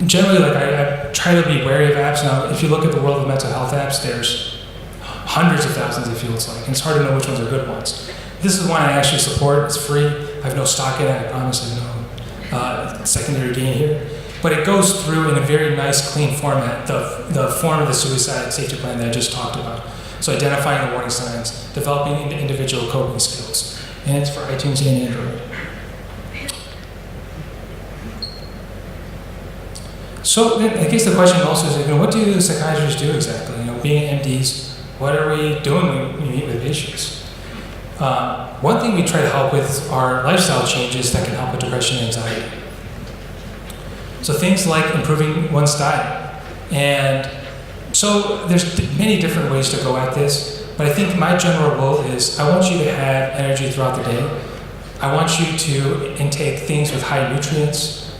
generally, I try to be wary of apps. Now, if you look at the world of mental health apps, there's hundreds of thousands, it feels like, and it's hard to know which ones are good ones. This is one I actually support. It's free. I have no stock in it. I promise I have no secondary gain here. But it goes through in a very nice, clean format, the form of the suicide safety plan that I just talked about. So identifying the warning signs, developing individual coping skills. And it's for iTunes and Android. So I guess the question also is, what do psychiatrists do exactly? Being MDs, what are we doing when we meet with patients? One thing we try to help with are lifestyle changes that can help with depression and anxiety. So things like improving one's diet. And so there's many different ways to go at this, but I think my general rule is I want you to have energy throughout the day. I want you to intake things with high nutrients.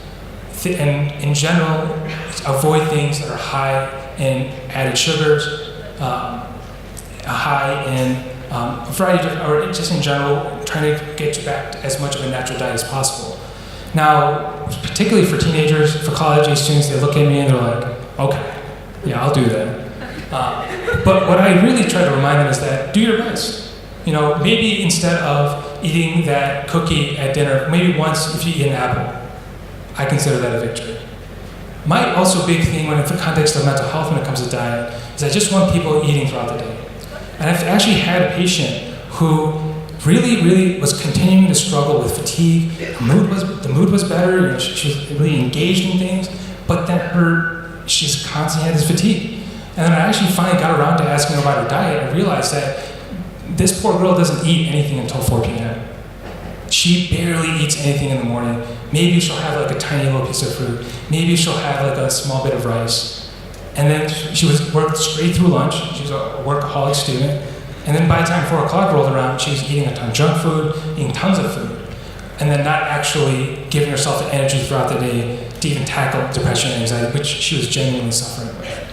And in general, avoid things that are high in added sugars, high in a variety of, or just in general, trying to get you back to as much of a natural diet as possible. Now, particularly for teenagers, for college age students, they look at me and they're like, okay, yeah, I'll do that. But what I really try to remind them is that do your best. Maybe instead of eating that cookie at dinner, maybe once if you eat an apple, I consider that a victory. My also big thing when in the context of mental health when it comes to diet is I just want people eating throughout the day. And I've actually had a patient who really was continuing to struggle with fatigue. The mood was better, she was really engaged in things, but then she's constantly had this fatigue. And then I actually finally got around to asking her about her diet and realized that this poor girl doesn't eat anything until 4 p.m. she barely eats anything in the morning. Maybe she'll have like a tiny little piece of fruit. Maybe she'll have like a small bit of rice. And then she would work straight through lunch. She was a workaholic student. And then by the time 4 o'clock rolled around, she was eating a ton of junk food, eating tons of food, and then not actually giving herself the energy throughout the day to even tackle depression and anxiety, which she was genuinely suffering with.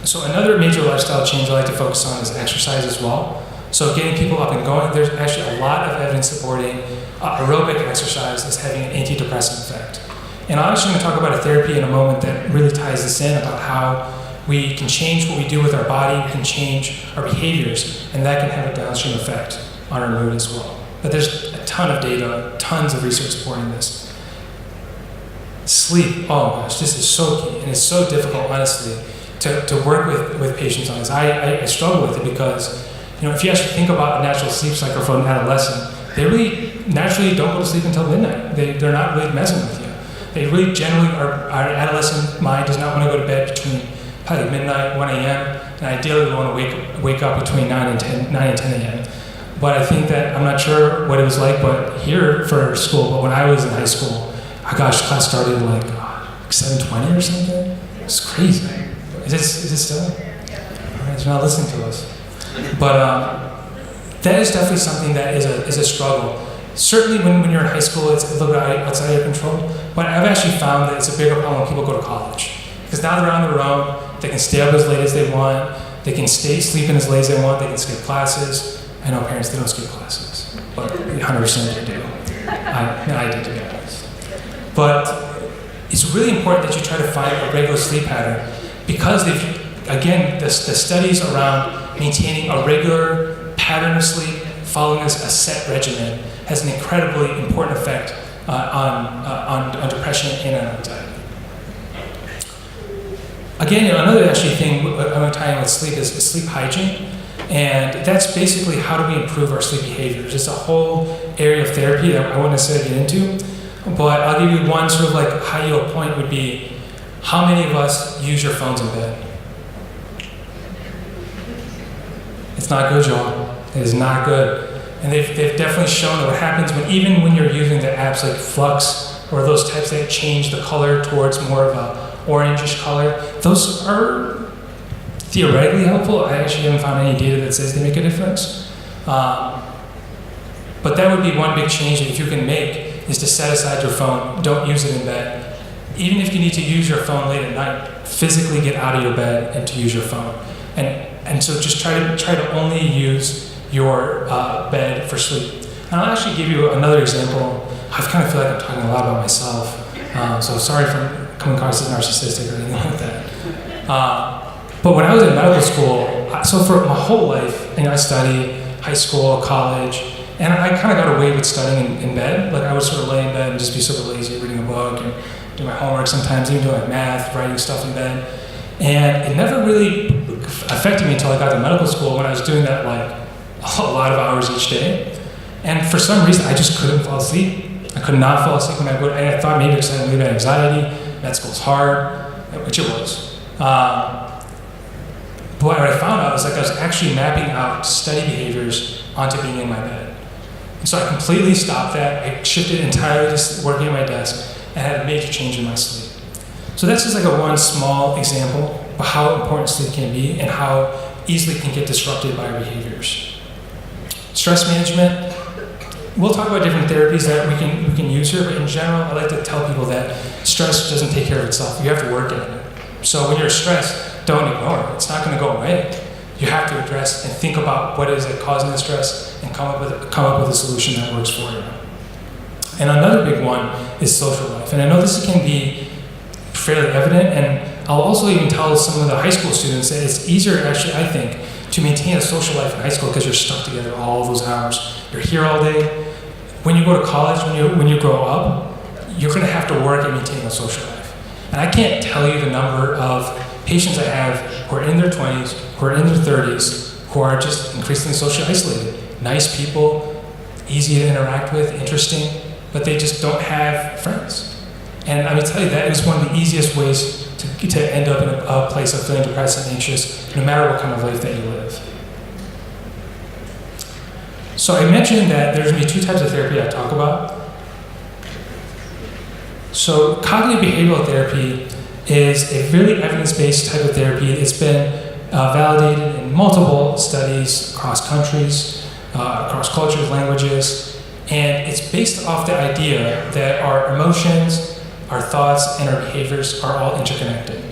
So another major lifestyle change I like to focus on is exercise as well. So getting people up and going, there's actually a lot of evidence supporting aerobic exercise as having an antidepressant effect. And I'm actually going to talk about a therapy in a moment that really ties this in about how we can change what we do with our body, we can change our behaviors, and that can have a downstream effect on our mood as well. But there's a ton of data, tons of research supporting this. Sleep, oh gosh, this is so key, and it's so difficult, honestly, to work with patients on this. I struggle with it because, if you actually think about a natural sleep cycle for an adolescent, they really naturally don't go to sleep until midnight. They're not really messing with you. They really generally, our adolescent mind does not want to go to bed between probably midnight, 1 a.m., and ideally we want to wake up between 9 and 10 a.m. But I think that, I'm not sure what it was like but here for school, but when I was in high school, class started at like 7:20 or something. It's crazy. Is it still? All right, they're not listening to us. But that is definitely something that is a struggle. Certainly when you're in high school, it's a little bit outside of your control, but I've actually found that it's a bigger problem when people go to college. Because now they're on their own, they can stay up as late as they want, they can sleep in as late as they want, they can skip classes. I know parents, they don't skip classes, but 100% they do. I did, to be honest. But it's really important that you try to find a regular sleep pattern because the studies around maintaining a regular pattern of sleep following a set regimen has an incredibly important effect on depression and on anxiety. Again, another thing I'm going to tie in with sleep is sleep hygiene. And that's basically how do we improve our sleep behaviors. It's a whole area of therapy that I won't necessarily get into, but I'll give you one sort of like high-yield point would be, how many of us use your phones in bed? It's not good, y'all. It is not good. And they've definitely shown that what happens even when you're using the apps like Flux or those types that change the color towards more of a orangish color, those are theoretically helpful. I actually haven't found any data that says they make a difference. But that would be one big change that if you can make is to set aside your phone. Don't use it in bed. Even if you need to use your phone late at night, physically get out of your bed and to use your phone. And so just try to only use your bed for sleep. And I'll actually give you another example. I kind of feel like I'm talking a lot about myself. So sorry for coming across as narcissistic or anything like that. But when I was in medical school, so for my whole life, I studied high school, college, and I kind of got away with studying in bed. Like I would sort of lay in bed and just be sort of lazy, reading a book and do my homework sometimes, even doing like math, writing stuff in bed. And it never really affected me until I got to medical school when I was doing that like a lot of hours each day. And for some reason, I just couldn't fall asleep. I could not fall asleep when I would, and I thought maybe it was something about anxiety. Med school's hard, which it was. But what I found out was I was actually mapping out study behaviors onto being in my bed. And so I completely stopped that. I shifted entirely to working at my desk and had a major change in my sleep. So that's just like a one small example of how important sleep can be and how easily it can get disrupted by our behaviors. Stress management. We'll talk about different therapies that we can use here, but in general, I like to tell people that stress doesn't take care of itself. You have to work at it. So when you're stressed, don't ignore it. It's not going to go away. You have to address and think about what is it causing the stress and come up with a solution that works for you. And another big one is social life. And I know this can be fairly evident, and I'll also even tell some of the high school students that it's easier, actually, I think, to maintain a social life in high school because you're stuck together all those hours. You're here all day. When you go to college, when you grow up, you're going to have to work at maintaining a social life. And I can't tell you the number of patients I have who are in their 20s, who are in their 30s, who are just increasingly socially isolated. Nice people, easy to interact with, interesting, but they just don't have friends. And I would tell you that is one of the easiest ways to end up in a place of feeling depressed and anxious, no matter what kind of life that you live. So I mentioned that there's going to be two types of therapy I talk about. So cognitive behavioral therapy is a really evidence-based type of therapy. It's been validated in multiple studies across countries, across cultures, languages, and it's based off the idea that our emotions, our thoughts, and our behaviors are all interconnected.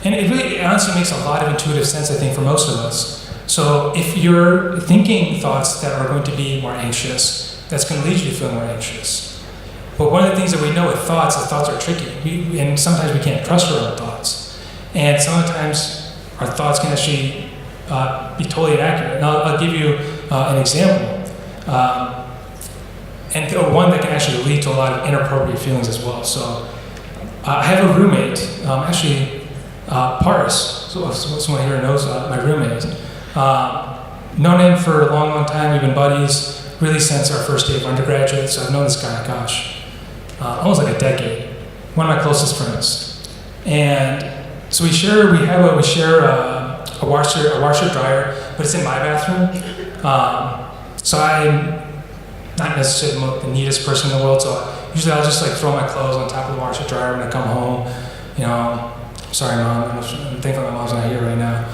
And it really honestly makes a lot of intuitive sense, I think, for most of us. So if you're thinking thoughts that are going to be more anxious, that's going to lead you to feel more anxious. But one of the things that we know with thoughts is thoughts are tricky, and sometimes we can't trust our own thoughts. And sometimes our thoughts can actually be totally inaccurate. And I'll give you an example. And one that can actually lead to a lot of inappropriate feelings as well. So I have a roommate, Paris. So someone here knows my roommate. Known him for a long, long time. We've been buddies really since our first day of undergraduate. So I've known this guy, almost like a decade. One of my closest friends. And so we share a washer dryer, but it's in my bathroom. So I'm not necessarily the neatest person in the world. So usually I'll just like throw my clothes on top of the washer dryer when I come home. Sorry, Mom. I'm thankful my mom's not here right now.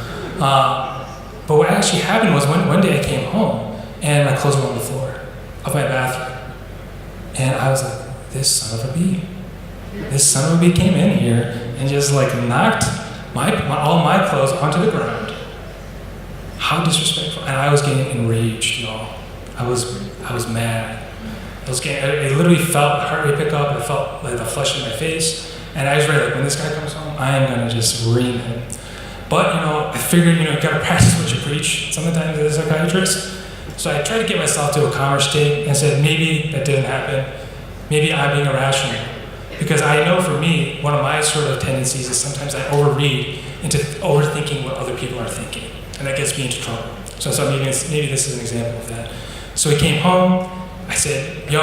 But what actually happened was one day I came home and my clothes were on the floor of my bathroom. And I was like, this son of a bee came in here and just like knocked all my clothes onto the ground. How disrespectful. And I was getting enraged, y'all. I was mad. I literally felt my heart rate pick up. I felt like the flesh in my face. And I was ready, like when this guy comes home, I am gonna just ream him. But, I figured, you gotta practice what you preach sometimes as a psychiatrist. So I tried to get myself to a calmer state and said, maybe that didn't happen. Maybe I'm being irrational. Because I know for me, one of my sort of tendencies is sometimes I overread into overthinking what other people are thinking. And that gets me into trouble. So maybe this is an example of that. So he came home, I said, yo,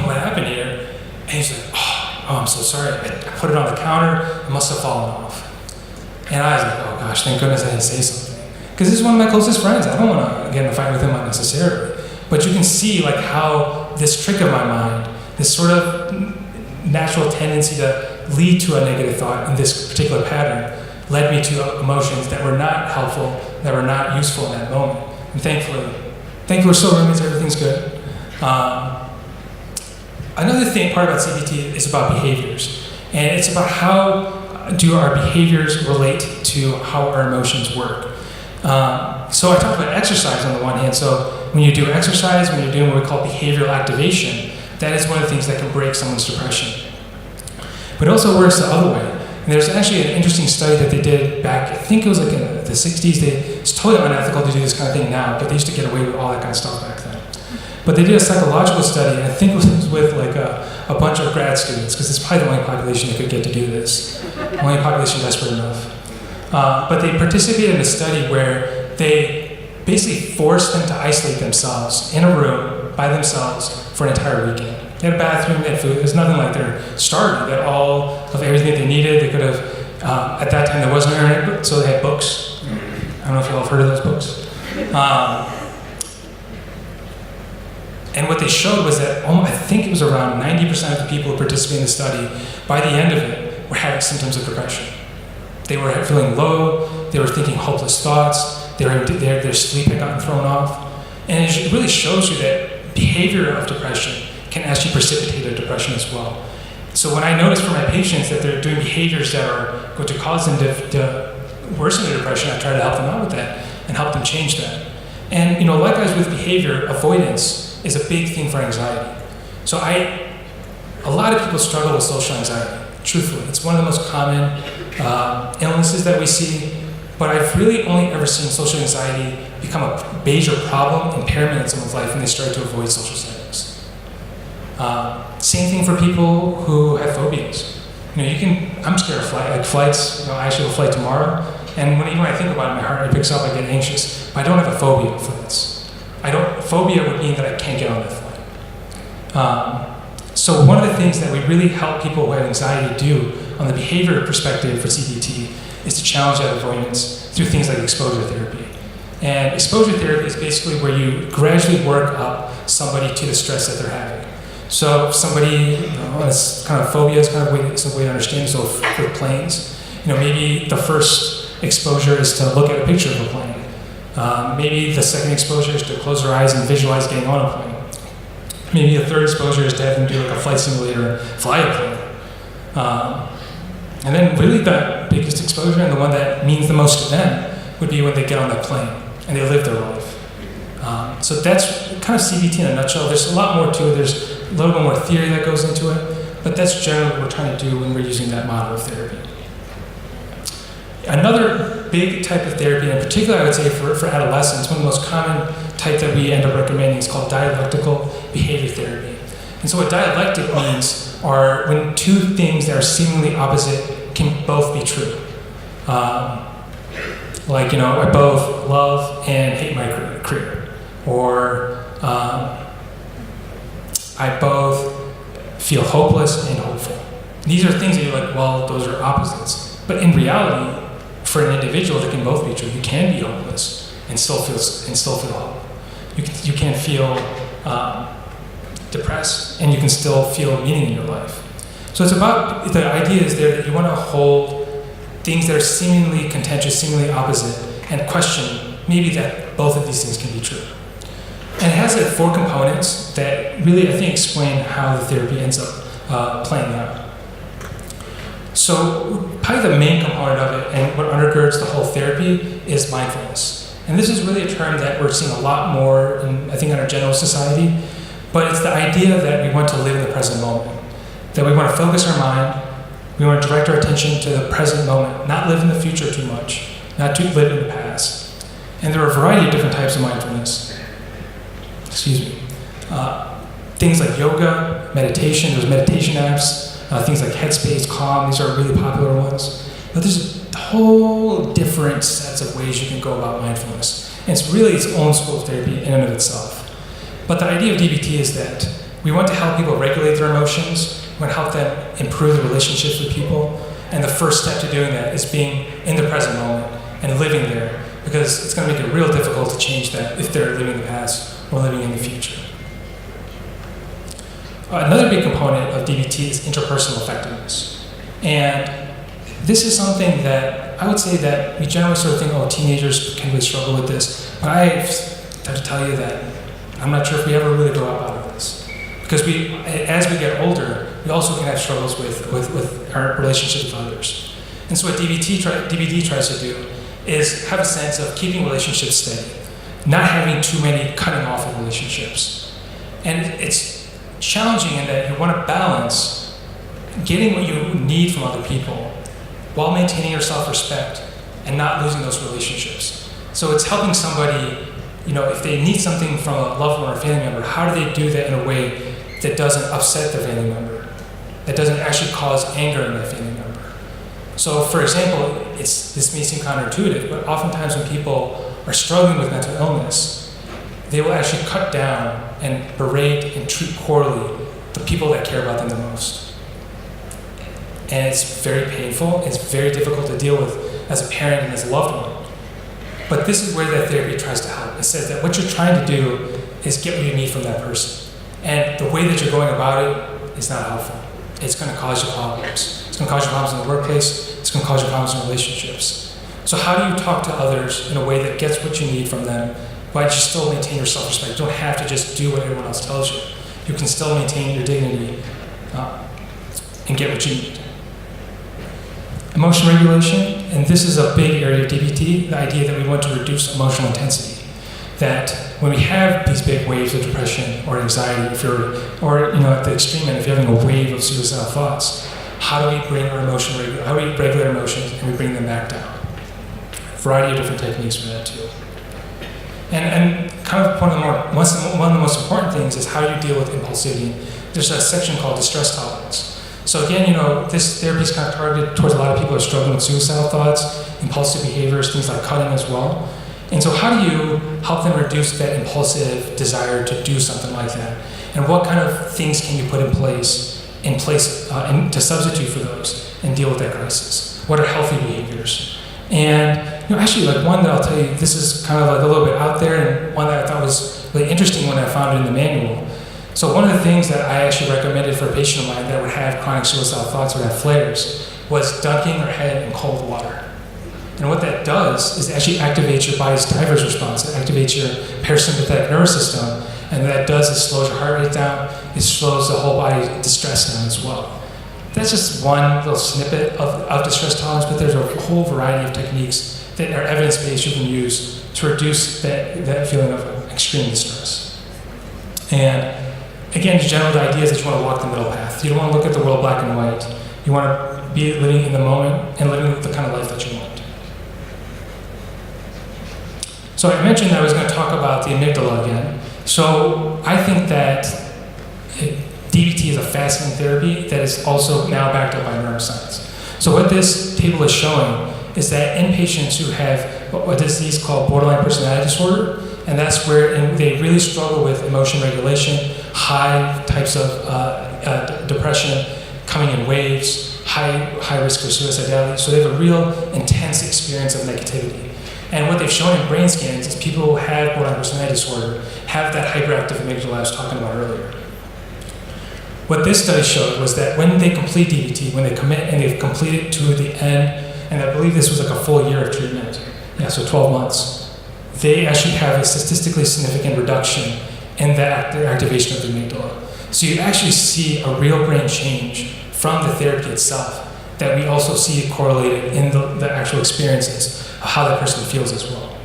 what happened here? And he's like, oh, I'm so sorry. I put it on the counter, it must have fallen off. And I was like, oh gosh, thank goodness I didn't say something. Because this is one of my closest friends. I don't want to get in a fight with him unnecessarily. But you can see like how this trick of my mind, this sort of natural tendency to lead to a negative thought in this particular pattern, led me to emotions that were not helpful, that were not useful in that moment. And thankfully we're still roommates, everything's good. Another part about CBT is about behaviors. And it's about how do our behaviors relate to how our emotions work. So I talked about exercise on the one hand. So when you do exercise, when you're doing what we call behavioral activation, that is one of the things that can break someone's depression. But it also works the other way. And there's actually an interesting study that they did back, I think it was like in the 60s. It's totally unethical to do this kind of thing now, but they used to get away with all that kind of stuff back then. But they did a psychological study, and I think it was with like a bunch of grad students, because it's probably the only population that could get to do this. Only population desperate enough. But they participated in a study where they basically forced them to isolate themselves in a room by themselves for an entire weekend. They had a bathroom, they had food. There's nothing like they're starving. They had all of everything that they needed. They could have, at that time there wasn't internet, so they had books. I don't know if you all have heard of those books. And what they showed was that I think it was around 90% of the people who participated in the study, by the end of it, were having symptoms of depression. They were feeling low, they were thinking hopeless thoughts, their sleep had gotten thrown off. And it really shows you that behavior of depression can actually precipitate a depression as well. So when I notice for my patients that they're doing behaviors that are going to cause them to worsen their depression, I try to help them out with that and help them change that. And likewise with behavior, avoidance is a big thing for anxiety. So a lot of people struggle with social anxiety, truthfully. It's one of the most common illnesses that we see, but I've really only ever seen social anxiety become a major problem, impairment in someone's life when they start to avoid social settings. Same thing for people who have phobias. I'm scared of flights. I actually have a flight tomorrow, and when I think about it, my heart rate picks up, I get anxious, but I don't have a phobia of flights. Phobia would mean that I can't get on that flight. So one of the things that we really help people who have anxiety do on the behavior perspective for CBT is to challenge that avoidance through things like exposure therapy. And exposure therapy is basically where you gradually work up somebody to the stress that they're having. So if somebody, has kind of phobia, is kind of a way to understand. So for planes, maybe the first exposure is to look at a picture of a plane. Maybe the second exposure is to close their eyes and visualize getting on a plane. Maybe the third exposure is to have them do like a flight simulator, fly a plane. And then really the biggest exposure and the one that means the most to them would be when they get on that plane and they live their life. So that's kind of CBT in a nutshell. There's a lot more to it. There's a little bit more theory that goes into it, but that's generally what we're trying to do when we're using that model of therapy. Another big type of therapy, in particular I would say for adolescents, one of the most common type that we end up recommending is called dialectical behavior therapy. And so what dialectic means are when two things that are seemingly opposite can both be true. I both love and hate my career. Or I both feel hopeless and hopeful. These are things that you're like, well, those are opposites. But in reality, for an individual, they can both be true. You can be hopeless and still feel hope. You can feel depressed and you can still feel meaning in your life. So it's about, the idea is there that you want to hold things that are seemingly contentious, seemingly opposite, and question maybe that both of these things can be true. And it has 4 components that really, I think, explain how the therapy ends up playing out. So probably the main component of it and what undergirds the whole therapy is mindfulness. And this is really a term that we're seeing a lot more in, I think, in our general society, but it's the idea that we want to live in the present moment, that we want to focus our mind, we want to direct our attention to the present moment, not live in the future too much, not to live in the past. And there are a variety of different types of mindfulness. Things like yoga, meditation, there's meditation apps, things like Headspace, Calm, these are really popular ones. But there's a whole different sets of ways you can go about mindfulness. And it's really its own school of therapy in and of itself. But the idea of DBT is that we want to help people regulate their emotions, we want to help them improve their relationships with people, and the first step to doing that is being in the present moment and living there, because it's going to make it real difficult to change that if they're living in the past or living in the future. Another big component of DBT is interpersonal effectiveness. And this is something that I would say that we generally sort of think, oh, teenagers can really struggle with this. But I have to tell you that I'm not sure if we ever really grow up out of this. Because as we get older, we also can have struggles with our relationship with others. And so what DBT tries to do is have a sense of keeping relationships steady, not having too many cutting off of relationships. And it's challenging in that you want to balance getting what you need from other people while maintaining your self-respect and not losing those relationships. So it's helping somebody, if they need something from a loved one or family member, how do they do that in a way that doesn't upset their family member, that doesn't actually cause anger in their family member? So for example, this may seem counterintuitive, but oftentimes when people are struggling with mental illness, they will actually cut down and berate and treat poorly the people that care about them the most. And it's very painful, it's very difficult to deal with as a parent and as a loved one. But this is where that therapy tries to help. It says that what you're trying to do is get what you need from that person. And the way that you're going about it is not helpful. It's going to cause you problems. It's going to cause you problems in the workplace, it's going to cause you problems in relationships. So how do you talk to others in a way that gets what you need from them, but you still maintain your self-respect? You don't have to just do what everyone else tells you. You can still maintain your dignity and get what you need. Emotion regulation, and this is a big area of DBT, the idea that we want to reduce emotional intensity. That when we have these big waves of depression or anxiety, at the extreme end, if you're having a wave of suicidal thoughts, how do we bring our how do we regulate our emotions and we bring them back down? A variety of different techniques for that too. And kind of one of the most important things is how you deal with impulsivity. There's a section called distress tolerance. So again, this therapy is kind of targeted towards a lot of people who are struggling with suicidal thoughts, impulsive behaviors, things like cutting as well. And so how do you help them reduce that impulsive desire to do something like that? And what kind of things can you put in place and to substitute for those and deal with that crisis? What are healthy behaviors? And actually, like one that I'll tell you, this is kind of like a little bit out there, and one that I thought was really interesting when I found it in the manual. So one of the things that I actually recommended for a patient of mine that would have chronic suicidal thoughts or have flares was dunking their head in cold water. And what that does is it actually activates your body's diver's response. It activates your parasympathetic nervous system, and what that does is slows your heart rate down. It slows the whole body distress down as well. That's just one little snippet of distress tolerance, but there's a whole variety of techniques that are evidence-based you can use to reduce that feeling of extreme distress. And again, the general idea is that you want to walk the middle path. You don't want to look at the world black and white. You want to be living in the moment and living the kind of life that you want. So I mentioned that I was going to talk about the amygdala again. So I think that DBT is a fascinating therapy that is also now backed up by neuroscience. So what this table is showing is that in patients who have a disease called borderline personality disorder, and that's where they really struggle with emotion regulation, high types of depression coming in waves, high risk for suicidality. So they have a real intense experience of negativity. And what they've shown in brain scans is people who have borderline personality disorder have that hyperactive amygdala I was talking about earlier. What this study showed was that when they complete DBT, when they commit and they've completed to the end, and I believe this was like a full year of treatment, so 12 months, they actually have a statistically significant reduction in the activation of the amygdala. So you actually see a real brain change from the therapy itself that we also see correlated in the actual experiences of how that person feels as well.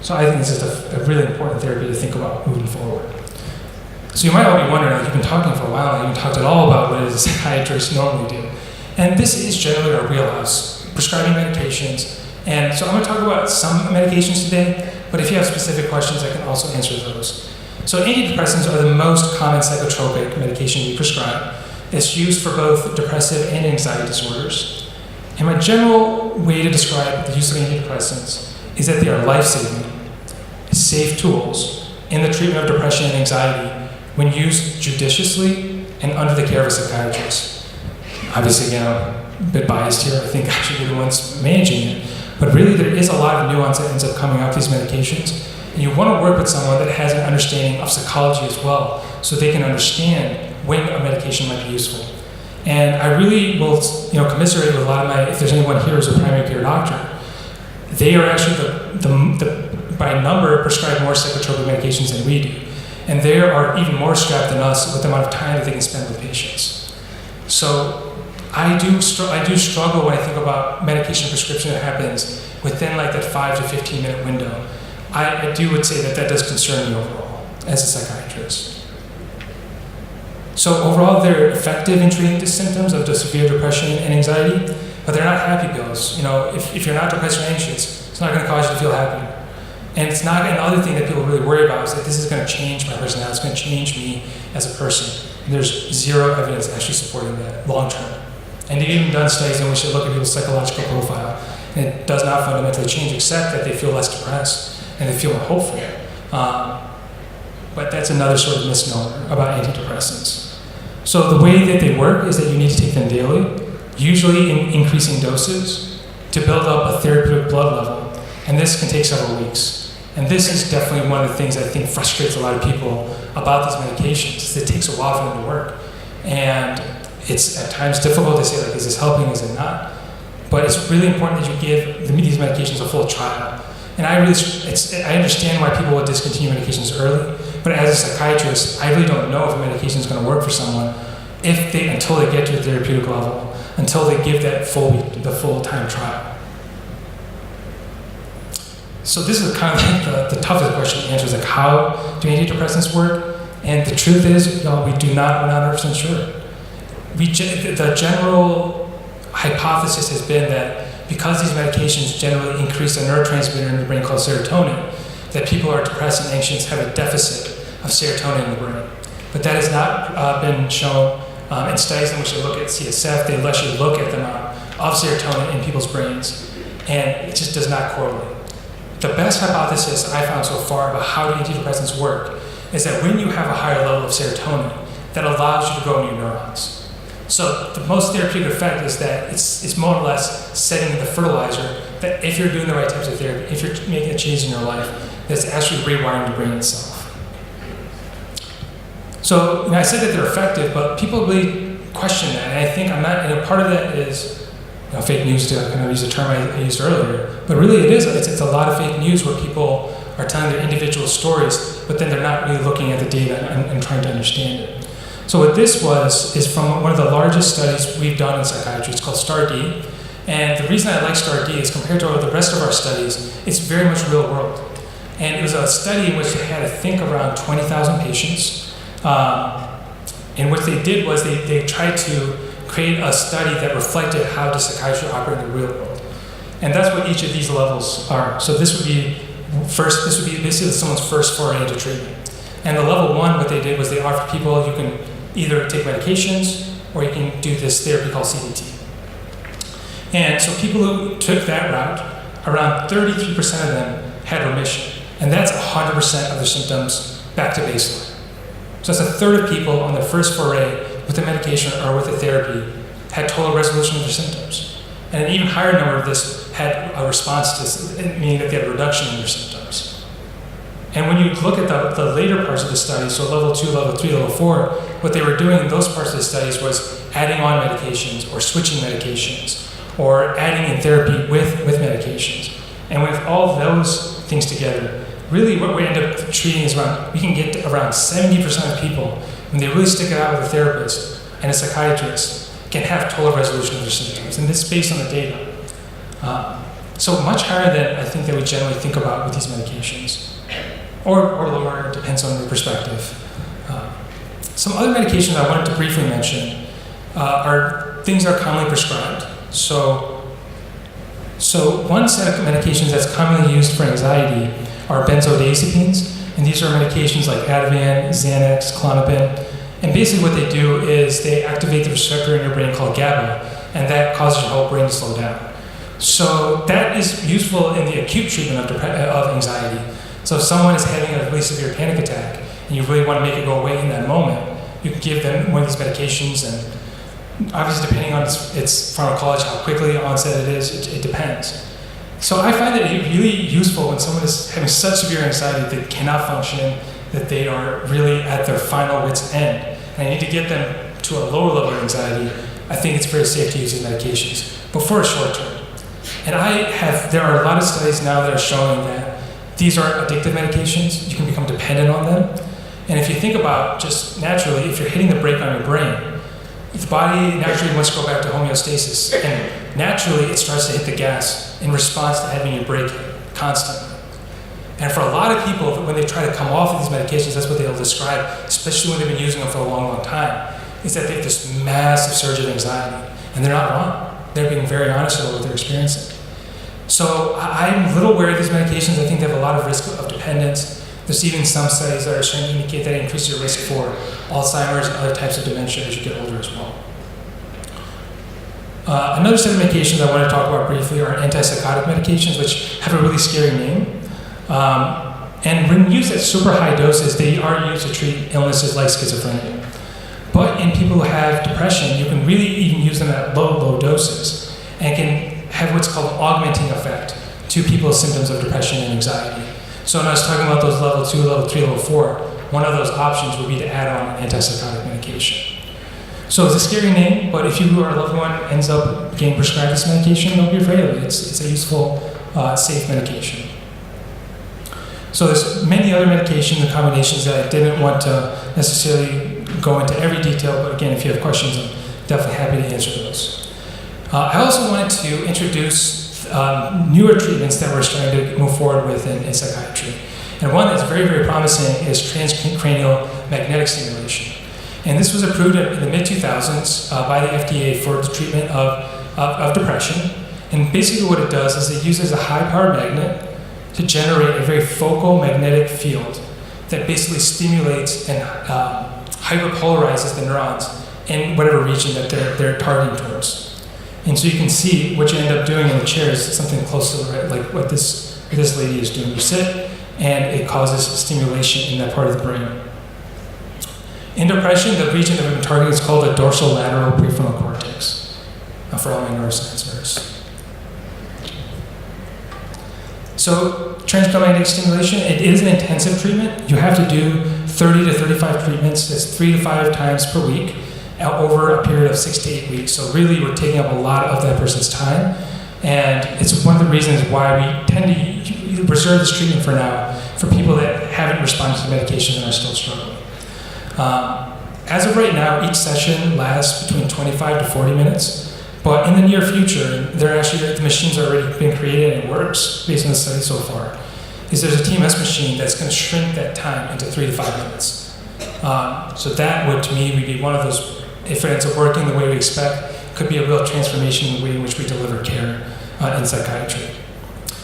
So I think this is a really important therapy to think about moving forward. So you might all be wondering, like, you've been talking for a while, and you haven't talked at all about what psychiatrists normally do. And this is generally our wheelhouse, prescribing medications. And so I'm going to talk about some medications today, but if you have specific questions, I can also answer those. So antidepressants are the most common psychotropic medication we prescribe. It's used for both depressive and anxiety disorders. And my general way to describe the use of antidepressants is that they are life-saving, safe tools in the treatment of depression and anxiety when used judiciously and under the care of a psychiatrist. Obviously, again, I'm a bit biased here. I think I should be the ones managing it. But really, there is a lot of nuance that ends up coming out of these medications. And you want to work with someone that has an understanding of psychology as well, so they can understand when a medication might be useful. And I really will, commiserate with a lot of if there's anyone here who's a primary care doctor, they are actually by number prescribe more psychotropic medications than we do. And they are even more strapped than us with the amount of time that they can spend with patients. So I do struggle when I think about medication prescription that happens within like that 5 to 15 minute window. I would say that does concern me overall as a psychiatrist. So overall, they're effective in treating the symptoms of the severe depression and anxiety, but they're not happy pills. If you're not depressed or anxious, it's not going to cause you to feel happy. And it's not another thing that people really worry about is that this is going to change my personality, it's going to change me as a person. And there's zero evidence actually supporting that long term. And they've even done studies in which they look at people's psychological profile, and it does not fundamentally change except that they feel less depressed and they feel more hopeful. But that's another sort of misnomer about antidepressants. So the way that they work is that you need to take them daily, usually in increasing doses, to build up a therapeutic blood level. And this can take several weeks. And this is definitely one of the things I think frustrates a lot of people about these medications, is it takes a while for them to work. And it's at times difficult to say, like, is this helping, is it not? But it's really important that you give these medications a full trial. And I understand why people would discontinue medications early, but as a psychiatrist, I really don't know if a medication is going to work for someone until they get to a therapeutic level, until they give that the full-time trial. So this is kind of like the toughest question to answer, is like, how do antidepressants work? And the truth is, we're not 100% sure. The general hypothesis has been that because these medications generally increase a neurotransmitter in the brain called serotonin, that people who are depressed and anxious have a deficit of serotonin in the brain. But that has not been shown in studies in which they look at CSF. They actually look at the amount of serotonin in people's brains, and it just does not correlate. the best hypothesis I found so far about how antidepressants work is that when you have a higher level of serotonin, that allows you to grow new neurons. So the most therapeutic effect is that it's more or less setting the fertilizer that if you're doing the right types of therapy, if you're making a change in your life, that's actually rewiring the brain itself. So I said that they're effective, but people really question that, and I think a part of that is fake news, to kind of use a term I used earlier, but really it's a lot of fake news where people are telling their individual stories, but then they're not really looking at the data and trying to understand it. So what this is from one of the largest studies we've done in psychiatry. It's called STAR-D, and the reason I like STAR-D is compared to the rest of our studies, it's very much real world. And it was a study in which they had, I think, around 20,000 patients. And what they did was they tried to create a study that reflected how does psychiatry operate in the real world. And that's what each of these levels are. So this would be basically someone's first foray into treatment. And the level 1, what they did was they offered people, you can either take medications or you can do this therapy called CBT. And so people who took that route, around 33% of them had remission. And that's 100% of their symptoms back to baseline. So that's a third of people on their first foray with the medication or with the therapy had total resolution of their symptoms. And an even higher number of this had a response to, meaning that they had a reduction in their symptoms. And when you look at the later parts of the study, so level 2, level 3, level 4, what they were doing in those parts of the studies was adding on medications or switching medications or adding in therapy with medications. And with all of those things together, really what we end up treating is we can get to around 70% of people, when they really stick it out with a therapist and a psychiatrist, can have total resolution of their symptoms. And this is based on the data. So much higher than I think that we generally think about with these medications. Or lower, it depends on the perspective. Some other medications I wanted to briefly mention are things that are commonly prescribed. So one set of medications that's commonly used for anxiety are benzodiazepines, and these are medications like Ativan, Xanax, Klonopin, and basically what they do is they activate the receptor in your brain called GABA, and that causes your whole brain to slow down. So that is useful in the acute treatment of anxiety. So if someone is having a really severe panic attack, and you really want to make it go away in that moment, you can give them one of these medications, and obviously depending on its pharmacology, how quickly onset it is, it depends. So I find that it really useful when someone is having such severe anxiety that they cannot function, that they are really at their final wit's end, and I need to get them to a lower level of anxiety. I think it's very safe to use these medications, but for a short term. And there are a lot of studies now that are showing that these are addictive medications. You can become dependent on them. And if you think about just naturally, if you're hitting the brake on your brain, the body naturally wants to go back to homeostasis, and naturally it starts to hit the gas in response to having your brake hit constantly. And for a lot of people, when they try to come off of these medications, that's what they'll describe, especially when they've been using them for a long, long time, is that they have this massive surge of anxiety. And they're not wrong. They're being very honest about what they're experiencing. So I'm a little wary of these medications. I think they have a lot of risk of dependence. There's even some studies that are trying to indicate that it increases your risk for Alzheimer's and other types of dementia as you get older as well. Another set of medications I want to talk about briefly are antipsychotic medications, which have a really scary name. And when used at super high doses, they are used to treat illnesses like schizophrenia. But in people who have depression, you can really even use them at low doses and can have what's called an augmenting effect to people's symptoms of depression and anxiety. So when I was talking about those level 2, level 3, level 4, one of those options would be to add on an antipsychotic medication. So it's a scary name, but if you or a loved one ends up getting prescribed this medication, don't be afraid of it. It's a useful, safe medication. So there's many other medications and combinations that I didn't want to necessarily go into every detail, but again, if you have questions, I'm definitely happy to answer those. I also wanted to introduce newer treatments that we're starting to move forward with in psychiatry. And one that's very, very promising is transcranial magnetic stimulation. And this was approved in the mid-2000s by the FDA for the treatment of depression. And basically what it does is it uses a high-powered magnet to generate a very focal magnetic field that basically stimulates and hyperpolarizes the neurons in whatever region that they're targeting towards. And so you can see what you end up doing in the chair is something close to like what this what this lady is doing. You sit, and it causes stimulation in that part of the brain. In depression, the region that we've been targeting is called the dorsolateral prefrontal cortex, for all my neuroscience nerds. So, transcranial stimulation, it is an intensive treatment. You have to do 30 to 35 treatments. That's 3 to 5 times per week over a period of 6 to 8 weeks. So really, we're taking up a lot of that person's time. And it's one of the reasons why we tend to reserve this treatment for now for people that haven't responded to medication and are still struggling. As of right now, each session lasts between 25 to 40 minutes. But in the near future, the machines are already been created and it works based on the study so far. There's a TMS machine that's going to shrink that time into 3 to 5 minutes. So that would, to me, be one of those, if it ends up working the way we expect, could be a real transformation in the way in which we deliver care in psychiatry.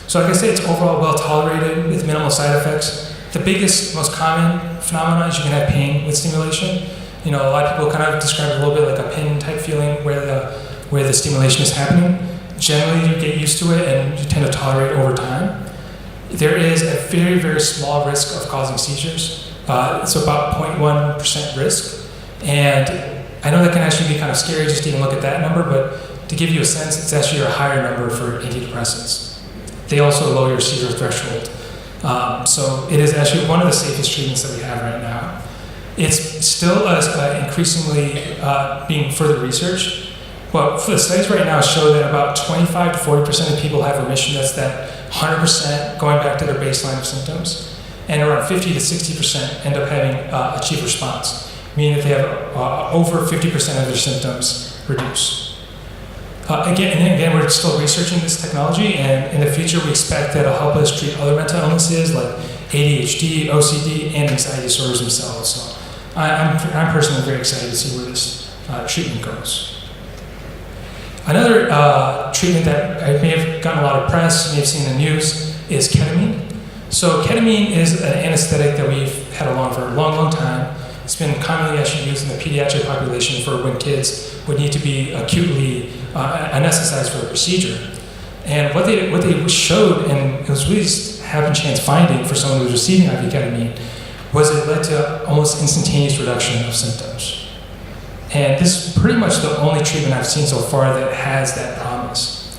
So like I say, it's overall well tolerated with minimal side effects. The biggest, most common phenomenon is you can have pain with stimulation. A lot of people kind of describe it a little bit like a pin type feeling where the stimulation is happening. Generally, you get used to it and you tend to tolerate it over time. There is a very, very small risk of causing seizures. It's about 0.1% risk. And I know that can actually be kind of scary just to even look at that number, but to give you a sense, it's actually a higher number for antidepressants. They also lower your seizure threshold. So it is actually one of the safest treatments that we have right now. It's still increasingly being further researched, but for the studies right now show that about 25 to 40% of people have remission. That's that 100% going back to their baseline of symptoms, and around 50 to 60% end up having achieved response, meaning that they have over 50% of their symptoms reduced. Again, we're still researching this technology, and in the future we expect that it'll help us treat other mental illnesses like ADHD, OCD, and anxiety disorders themselves. So I'm personally very excited to see where this treatment goes. Another treatment that I may have gotten a lot of press, may have seen in the news, is ketamine. So ketamine is an anesthetic that we've had along for a long, long time. It's been commonly actually used in the pediatric population for when kids would need to be acutely anesthetized for a procedure. And what they showed, and it was really just happen chance finding for someone who was receiving IV ketamine, was it led to almost instantaneous reduction of symptoms. And this is pretty much the only treatment I've seen so far that has that promise.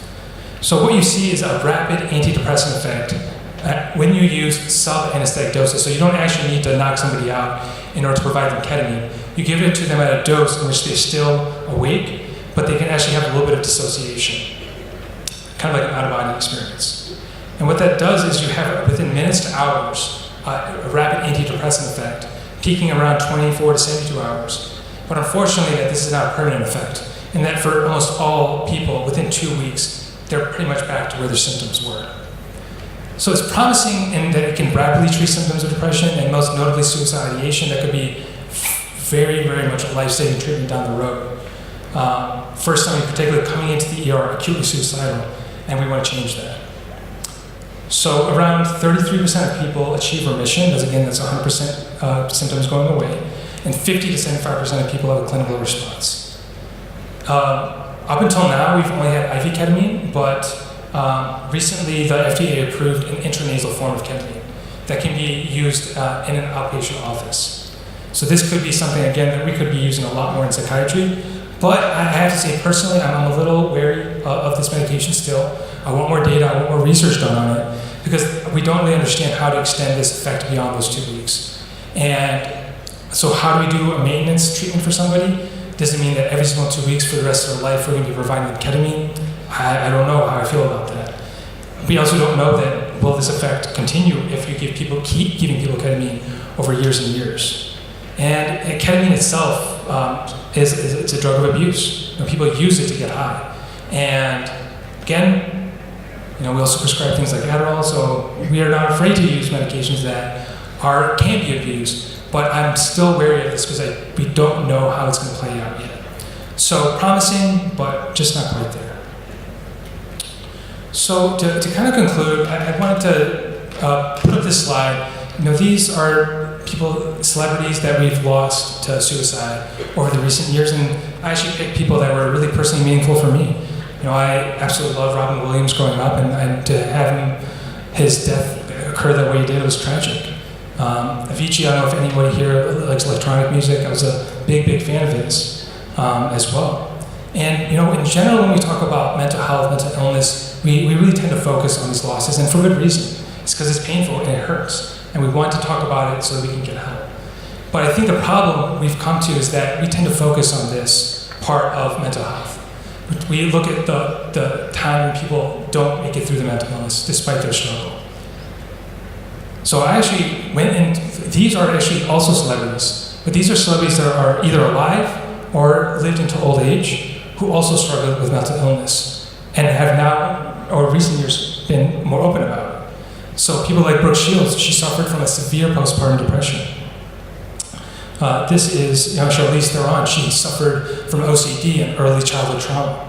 So what you see is a rapid antidepressant effect when you use sub-anesthetic doses. So you don't actually need to knock somebody out in order to provide them ketamine. You give it to them at a dose in which they're still awake, but they can actually have a little bit of dissociation, kind of like an out-of-body experience. And what that does is you have, within minutes to hours, a rapid antidepressant effect, peaking around 24 to 72 hours. But unfortunately, this is not a permanent effect, and that for almost all people, within 2 weeks, they're pretty much back to where their symptoms were. So it's promising in that it can rapidly treat symptoms of depression, and most notably suicide ideation. That could be very, very much a life-saving treatment down the road. For somebody particularly coming into the ER acutely suicidal, and we want to change that. So around 33% of people achieve remission. That's 100% symptoms going away. And 50 to 75% of people have a clinical response. Up until now, we've only had IV ketamine, but recently the FDA approved an intranasal form of ketamine that can be used in an outpatient office. So this could be something, again, that we could be using a lot more in psychiatry. But I have to say, personally, I'm a little wary of this medication still. I want more data, I want more research done on it, because we don't really understand how to extend this effect beyond those 2 weeks. And so how do we do a maintenance treatment for somebody? Does it mean that every single 2 weeks for the rest of their life we're going to be providing them ketamine? I don't know how I feel about that. We also don't know that will this effect continue if you keep giving people ketamine over years and years. And ketamine itself it's a drug of abuse. People use it to get high. And again, we also prescribe things like Adderall, so we are not afraid to use medications that can be abused. But I'm still wary of this because we don't know how it's going to play out yet. So promising, but just not quite there. So to kind of conclude, I wanted to put up this slide. These are celebrities that we've lost to suicide over the recent years, and I actually picked people that were really personally meaningful for me. I absolutely loved Robin Williams growing up, and to have him his death occurred that way he did. It was tragic. Avicii, I don't know if anybody here likes electronic music. I was a big fan of his as well. And in general, when we talk about mental health, mental illness, we really tend to focus on these losses, and for good reason. It's because it's painful and it hurts, and we want to talk about it so that we can get help. But I think the problem we've come to is that we tend to focus on this part of mental health. We look at the time when people don't make it through the mental illness despite their struggle. So I actually went and these are actually also celebrities, but these are celebrities that are either alive or lived into old age who also struggle with mental illness and have now, or recent years, been more open about it. So people like Brooke Shields, she suffered from a severe postpartum depression. This is Charlize Theron. She suffered from OCD and early childhood trauma.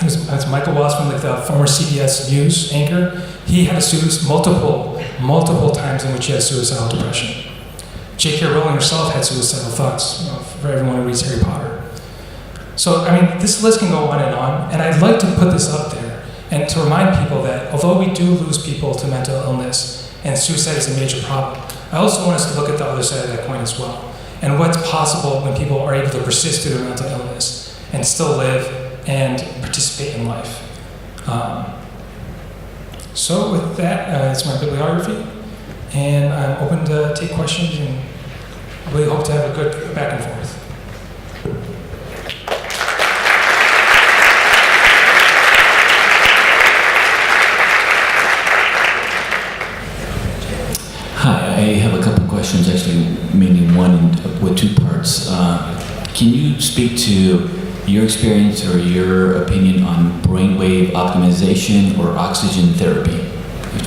That's Michael Wallace from the former CBS News anchor. He had multiple times in which he had suicidal depression. J.K. Rowling herself had suicidal thoughts, for everyone who reads Harry Potter. So, this list can go on, and I'd like to put this up there and to remind people that although we do lose people to mental illness and suicide is a major problem, I also want us to look at the other side of that coin as well, and what's possible when people are able to persist through their mental illness and still live and participate in life. So with that, it's my bibliography, and I'm open to take questions, and I really hope to have a good back and forth. Hi, I have a couple questions, actually, mainly one with two parts. Can you speak to your experience or your opinion on brainwave optimization or oxygen therapy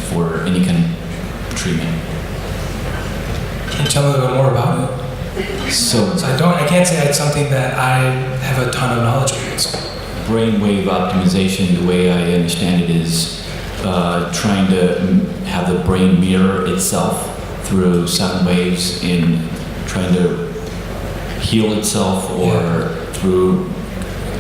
for any kind of treatment? Can you tell me a little bit more about it? So I can't say it's something that I have a ton of knowledge of. Brainwave optimization, the way I understand it, is trying to have the brain mirror itself through sound waves in trying to heal itself, or through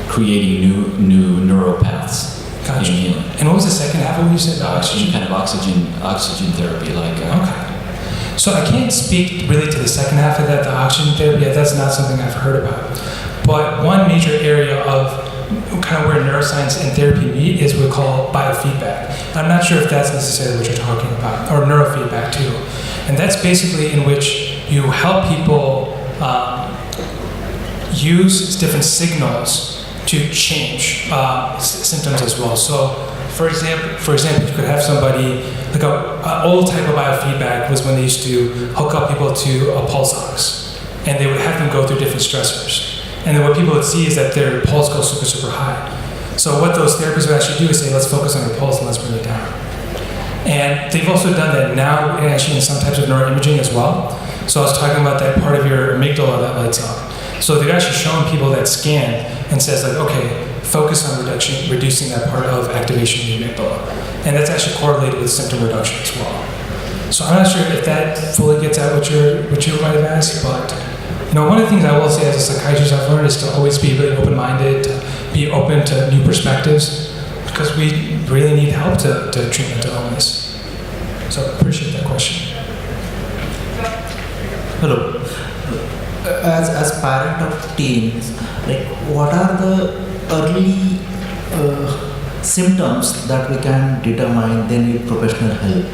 creating new neural paths in healing. And what was the second half of what you said? Oxygen, kind of oxygen therapy, like. Okay. So I can't speak really to the second half of that, the oxygen therapy. That's not something I've heard about. But one major area of kind of where neuroscience and therapy meet is what we call biofeedback. I'm not sure if that's necessarily what you're talking about, or neurofeedback too. And that's basically in which you help people use different signals to change symptoms as well. So, for example, you could have somebody, like an old type of biofeedback was when they used to hook up people to a pulse ox, and they would have them go through different stressors. And then what people would see is that their pulse goes super high. So what those therapists would actually do is say, let's focus on your pulse and let's bring it down. And they've also done that now actually in some types of neuroimaging as well. So I was talking about that part of your amygdala that lights up. So they've actually shown people that scan and says like, okay, focus on reducing that part of activation of the amygdala. And that's actually correlated with symptom reduction as well. So I'm not sure if that fully gets at what you might have asked, but one of the things I will say as a psychiatrist I've learned is to always be really open-minded, to be open to new perspectives, because we really need help to treat mental illness. So I appreciate that question. Hello. As parent of teens, like what are the early symptoms that we can determine they need professional help?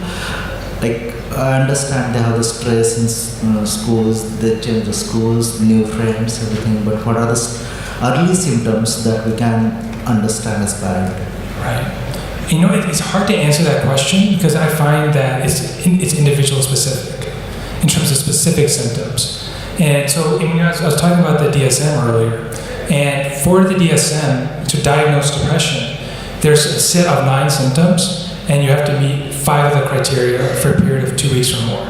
Like I understand they have the stress in schools, they change the schools, new friends, everything. But what are the early symptoms that we can understand as parent? Right. It's hard to answer that question because I find that it's individual specific in terms of specific symptoms. And so I was talking about the DSM earlier, and for the DSM to diagnose depression, there's a set of 9 symptoms, and you have to meet 5 of the criteria for a period of 2 weeks or more.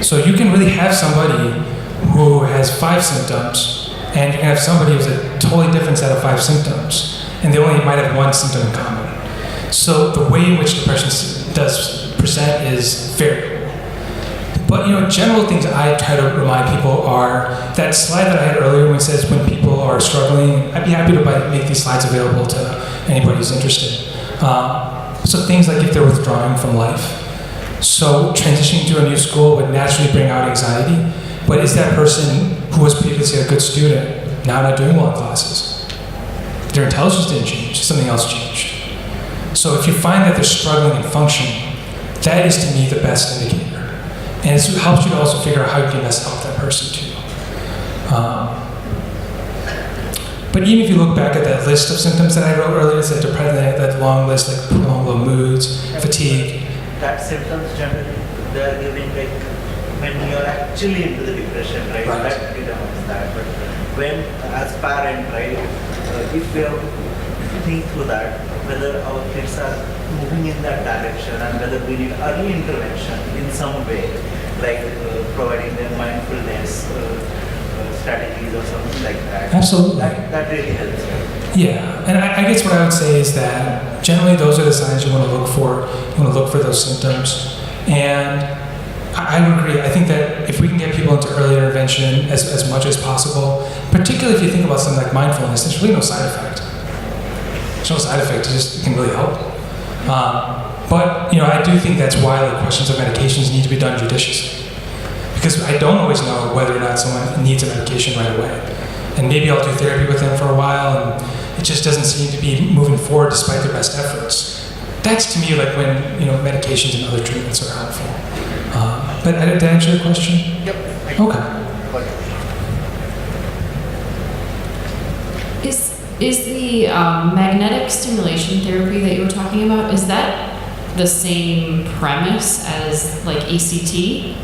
So you can really have somebody who has 5 symptoms, and you can have somebody who has a totally different set of 5 symptoms, and they only might have 1 symptom in common. So the way in which depression does present is variable. But general things I try to remind people are that slide that I had earlier when it says when people are struggling. I'd be happy to make these slides available to anybody who's interested. So things like if they're withdrawing from life. So transitioning to a new school would naturally bring out anxiety, but is that person who was previously a good student now not doing well in classes? Their intelligence didn't change, something else changed. So if you find that they're struggling in functioning, that is to me the best indicator. And it helps you to also figure out how you can best help that person too. But even if you look back at that list of symptoms that I wrote earlier, that long list, like prolonged low moods, fatigue. That symptoms generally, they're giving like when you're actually into the depression, right? Right. That determines that. But when, as parent, right, if we have to think through that, whether our kids are moving in that direction and whether we need early intervention in some way, like providing them mindfulness strategies or something like that. Absolutely. That really helps. Yeah, and I guess what I would say is that generally those are the signs you want to look for. You want to look for those symptoms. And I would agree. I think that if we can get people into early intervention as much as possible, particularly if you think about something like mindfulness, there's really no side effect. There's no side effect. It can really help. But I do think that's why the questions of medications need to be done judiciously. Because I don't always know whether or not someone needs a medication right away. And maybe I'll do therapy with them for a while, and it just doesn't seem to be moving forward despite their best efforts. That's to me like when medications and other treatments are helpful. But did I answer your question? Yep. Okay. Is the magnetic stimulation therapy that you were talking about, is that the same premise as like ECT?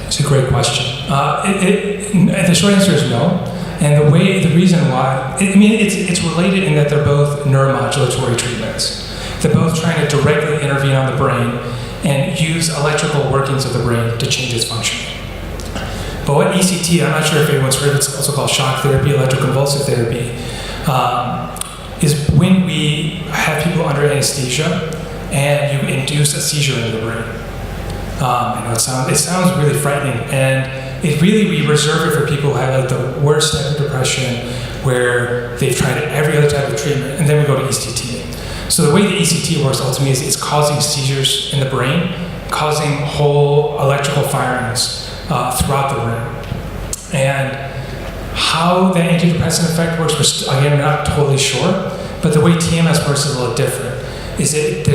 It's a great question. The short answer is no. And the reason why, it's related in that they're both neuromodulatory treatments. They're both trying to directly intervene on the brain and use electrical workings of the brain to change its function. But what ECT, I'm not sure if anyone's heard of it, it's also called shock therapy, electroconvulsive therapy, is when we have people under anesthesia and you induce a seizure in the brain. I know it sounds really frightening, and we reserve it for people who have like the worst type of depression, where they've tried every other type of treatment, and then we go to ECT. So the way the ECT works ultimately is it's causing seizures in the brain, causing whole electrical firings throughout the brain. And how that antidepressant effect works, we're not totally sure, but the way TMS works is a little different. Is it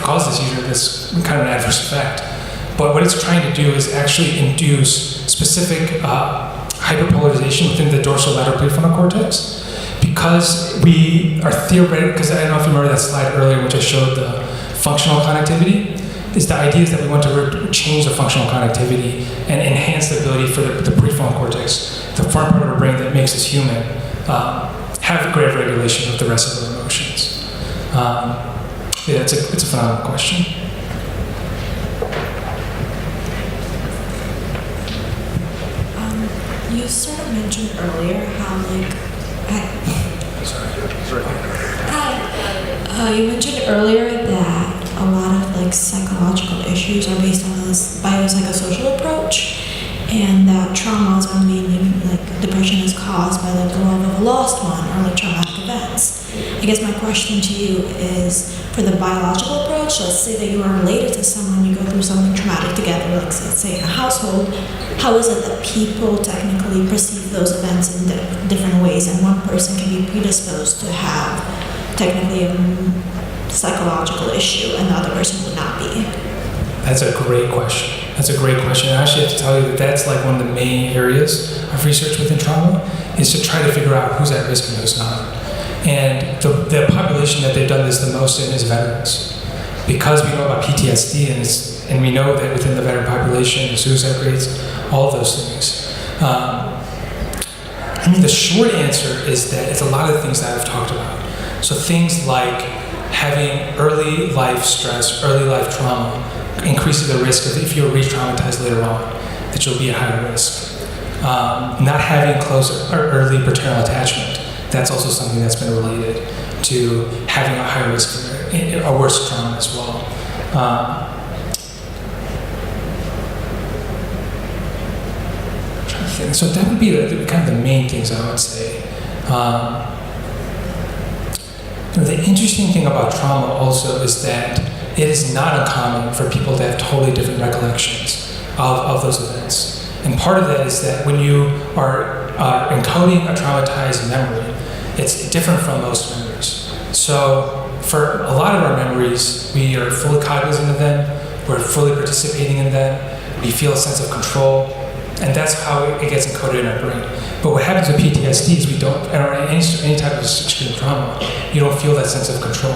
causes seizure, this kind of an adverse effect. But what it's trying to do is actually induce specific hyperpolarization within the dorsolateral prefrontal cortex. Because we are theoretical, because I don't know if you remember that slide earlier which I showed the functional connectivity, is the idea is that we want to change the functional connectivity and enhance the ability for the prefrontal cortex, the front part of our brain that makes us human, have greater regulation of the rest of the emotions. It's a phenomenal question. You sort of mentioned earlier how you mentioned earlier that a lot of psychological issues are based on this biopsychosocial approach, and that traumas are mainly depression is caused by the love of a lost one or traumatic events. I guess my question to you is, for the biological approach, let's say that you are related to someone, you go through something traumatic together, let's say in a household, how is it that people technically perceive those events in different ways, and one person can be predisposed to have technically a psychological issue and the other person would not be? That's a great question. I actually have to tell you that that's one of the main areas of research within trauma, is to try to figure out who's at risk and who's not. And the population that they've done this the most in is veterans. Because we know about PTSD and we know that within the veteran population, the suicide rates, all of those things. The short answer is that it's a lot of the things that I've talked about. So things like having early life stress, early life trauma, increases the risk of, if you're re-traumatized later on, that you'll be at higher risk. Not having close or early paternal attachment, that's also something that's been related to having a higher risk for a worse trauma as well. I'm trying to think. So that would be kind of the main things I would say. The interesting thing about trauma also is that it is not uncommon for people to have totally different recollections of those events. And part of that is that when you are encoding a traumatized memory, it's different from most memories. So for a lot of our memories, we are fully cognizant of them, we're fully participating in them, we feel a sense of control, and that's how it gets encoded in our brain. But what happens with PTSD is we don't, or any type of extreme trauma, you don't feel that sense of control.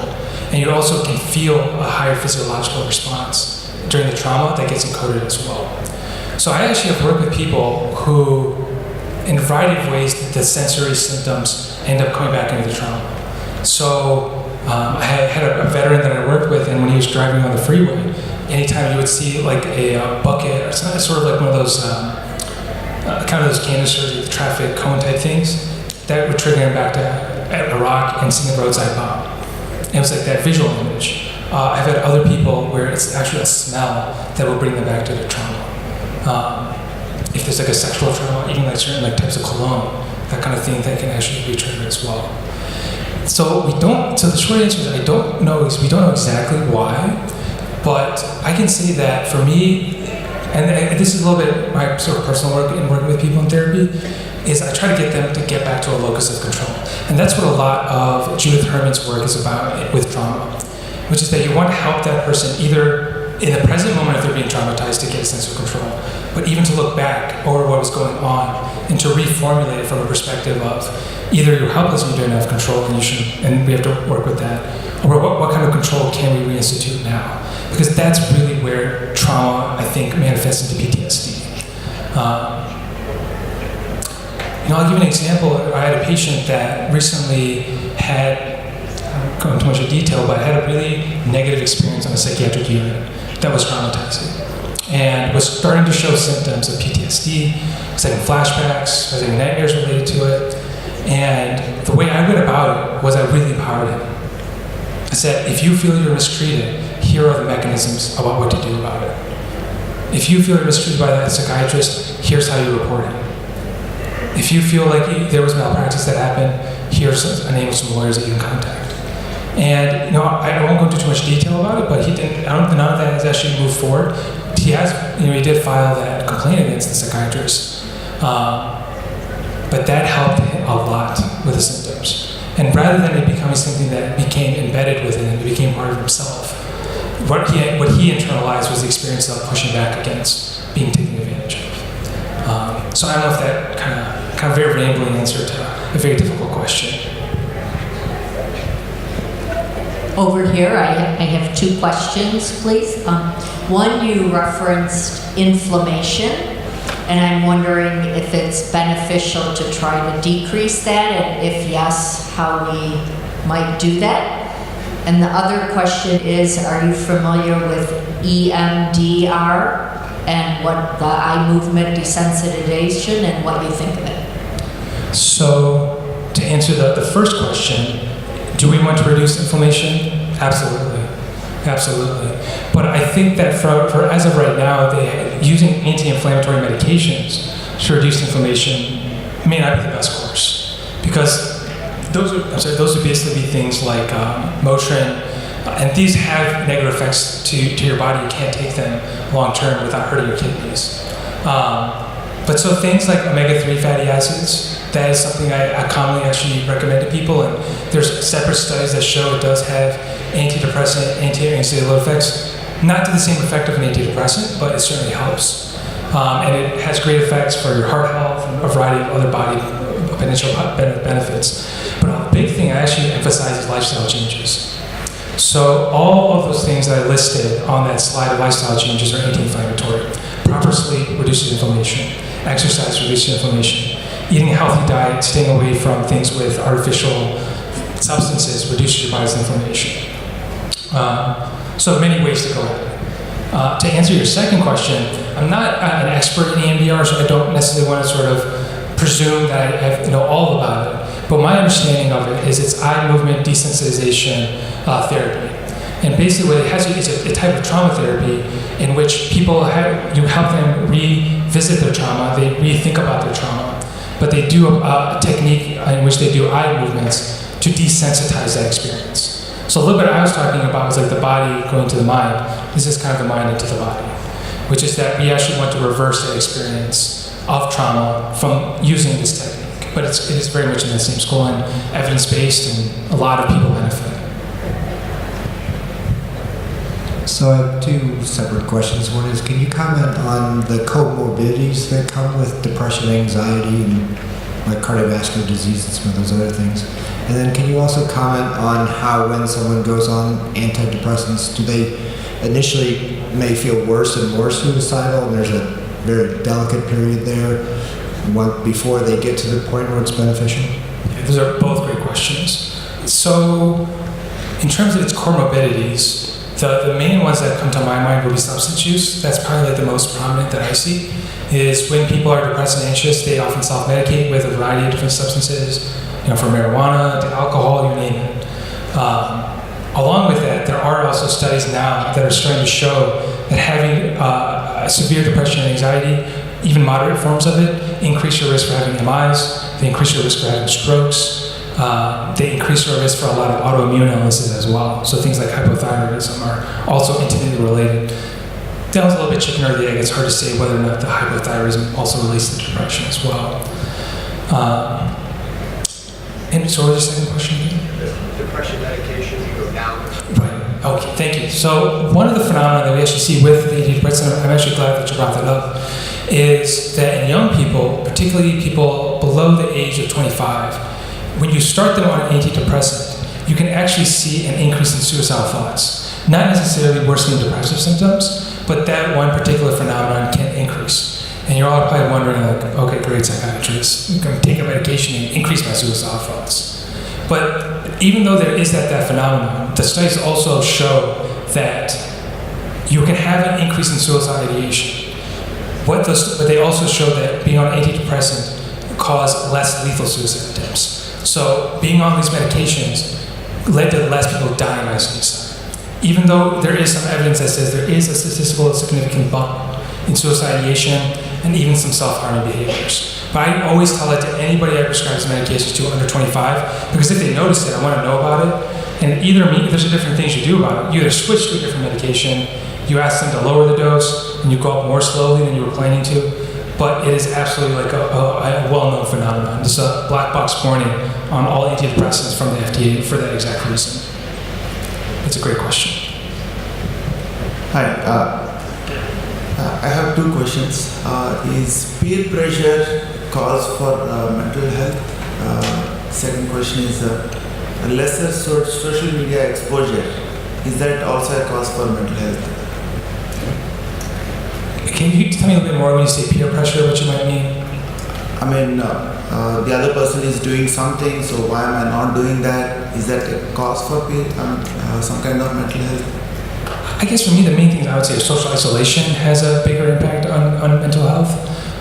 And you also can feel a higher physiological response during the trauma that gets encoded as well. So I actually have worked with people who, in a variety of ways, the sensory symptoms end up coming back into the trauma. So I had a veteran that I worked with, and when he was driving on the freeway, anytime you would see like a bucket or something, sort of like one of those kind of those canisters with traffic cone type things, that would trigger him back to Iraq and seeing a roadside bomb. And it was like that visual image. I've had other people where it's actually a smell that will bring them back to the trauma. If there's like a sexual trauma, even like certain like types of cologne, that kind of thing, that can actually be triggered as well. So the short answer is we don't know exactly why, but I can say that for me, and this is a little bit my sort of personal work in working with people in therapy, is I try to get them to get back to a locus of control. And that's what a lot of Judith Herman's work is about with trauma, which is that you want to help that person either in the present moment if they're being traumatized to get a sense of control, but even to look back over what was going on and to reformulate it from a perspective of either you're helpless and you don't have control and we have to work with that, or what kind of control can we reinstitute now? Because that's really where trauma, I think, manifests into PTSD. I'll give you an example. I had a patient that recently had, I won't go into much detail, but had a really negative experience on a psychiatric unit that was traumatizing and was starting to show symptoms of PTSD, was having flashbacks, was having nightmares related to it. And the way I went about it was I really empowered him. I said, if you feel you're mistreated, here are the mechanisms about what to do about it. If you feel you're mistreated by that psychiatrist, here's how you report it. If you feel like there was malpractice that happened, here's a name of some lawyers that you can contact. And I won't go into too much detail about it, but none of that has actually moved forward. He did file that complaint against the psychiatrist, but that helped him a lot with the symptoms. And rather than it becoming something that became embedded within him, it became part of himself. What he internalized was the experience of pushing back against being taken advantage of. So I don't know if that kind of very rambling answer to a very difficult question. Over here, I have two questions, please. One, you referenced inflammation, and I'm wondering if it's beneficial to try to decrease that, and if yes, how we might do that. And the other question is, are you familiar with EMDR and what the eye movement desensitization and what you think of it? So to answer the first question, do we want to reduce inflammation? Absolutely. Absolutely. But I think that for as of right now, using anti-inflammatory medications to reduce inflammation may not be the best course. Because those would basically be things like Motrin, and these have negative effects to your body. You can't take them long term without hurting your kidneys. But so things like omega-3 fatty acids, that is something I commonly actually recommend to people, and there's separate studies that show it does have antidepressant, anti-anxiety effects, not to the same effect of an antidepressant, but it certainly helps. And it has great effects for your heart health and a variety of other body potential benefits. But a big thing I actually emphasize is lifestyle changes. So all of those things that I listed on that slide of lifestyle changes are anti-inflammatory. Proper sleep reduces inflammation. Exercise reduces inflammation. Eating a healthy diet, staying away from things with artificial substances reduces your body's inflammation. So many ways to go at it. To answer your second question, I'm not an expert in EMDR, so I don't necessarily want to sort of presume that I have all about it. But my understanding of it is it's eye movement desensitization therapy. And basically what it has is a type of trauma therapy in which people you help them revisit their trauma, they rethink about their trauma, but they do a technique in which they do eye movements to desensitize that experience. So a little bit I was talking about was like the body going to the mind. This is kind of the mind into the body, which is that we actually want to reverse that experience of trauma from using this technique. But it is very much in the same school and evidence-based, and a lot of people benefit. So I have two separate questions. One is, can you comment on the comorbidities that come with depression, anxiety, and like cardiovascular disease and some of those other things? And then can you also comment on how when someone goes on antidepressants, do they initially may feel worse and more suicidal, and there's a very delicate period there before they get to the point where it's beneficial? Yeah, those are both great questions. So in terms of its comorbidities, the main ones that come to my mind would be substance use. That's probably like the most prominent that I see, is when people are depressed and anxious, they often self-medicate with a variety of different substances, from marijuana to alcohol, you name it. Along with that, there are also studies now that are starting to show that having severe depression and anxiety, even moderate forms of it, increase your risk for having MIs, they increase your risk for having strokes, they increase your risk for a lot of autoimmune illnesses as well. So things like hypothyroidism are also intimately related. That was a little bit chicken or the egg. It's hard to say whether or not the hypothyroidism also relates to depression as well. And so what was your second question again? Depression medication, you go down. Right. Okay, thank you. So one of the phenomena that we actually see with the antidepressant, I'm actually glad that you brought that up, is that in young people, particularly people below the age of 25, when you start them on an antidepressant, you can actually see an increase in suicidal thoughts. Not necessarily worsening depressive symptoms, but that one particular phenomenon can increase. And you're all probably wondering, like, okay, great, psychiatrist, I'm going to take a medication and increase my suicidal thoughts. But even though there is that phenomenon, the studies also show that you can have an increase in suicidal ideation. But they also show that being on antidepressant caused less lethal suicide attempts. So being on these medications led to less people dying by suicide. Even though there is some evidence that says there is a statistical significant bump in suicide ideation and even some self-harming behaviors. But I always tell that to anybody I prescribe these medications to under 25, because if they notice it, I want to know about it. And there's different things you do about it. You either switch to a different medication, you ask them to lower the dose, and you go up more slowly than you were planning to. But it is absolutely like a well-known phenomenon. There's a black box warning on all antidepressants from the FDA for that exact reason. It's a great question. Hi. I have two questions. Is peer pressure cause for mental health? Second question is lesser social media exposure. Is that also a cause for mental health? Can you tell me a little bit more when you say peer pressure, what you might mean? I mean, the other person is doing something, so why am I not doing that? Is that a cause for some kind of mental health? I guess for me, the main things I would say is social isolation has a bigger impact on mental health.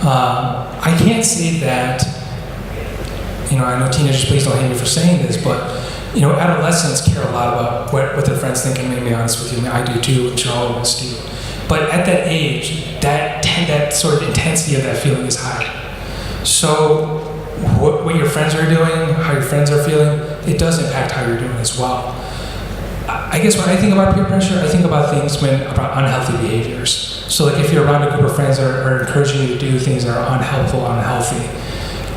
I can't say that, I know teenagers, please don't hate me for saying this, but, adolescents care a lot about what their friends think, and to be honest with you, I do too, I'm sure all of us do. But at that age, that sort of intensity of that feeling is high. So what your friends are doing, how your friends are feeling, it does impact how you're doing as well. I guess when I think about peer pressure, I think about things about unhealthy behaviors. So like if you're around a group of friends that are encouraging you to do things that are unhelpful, unhealthy,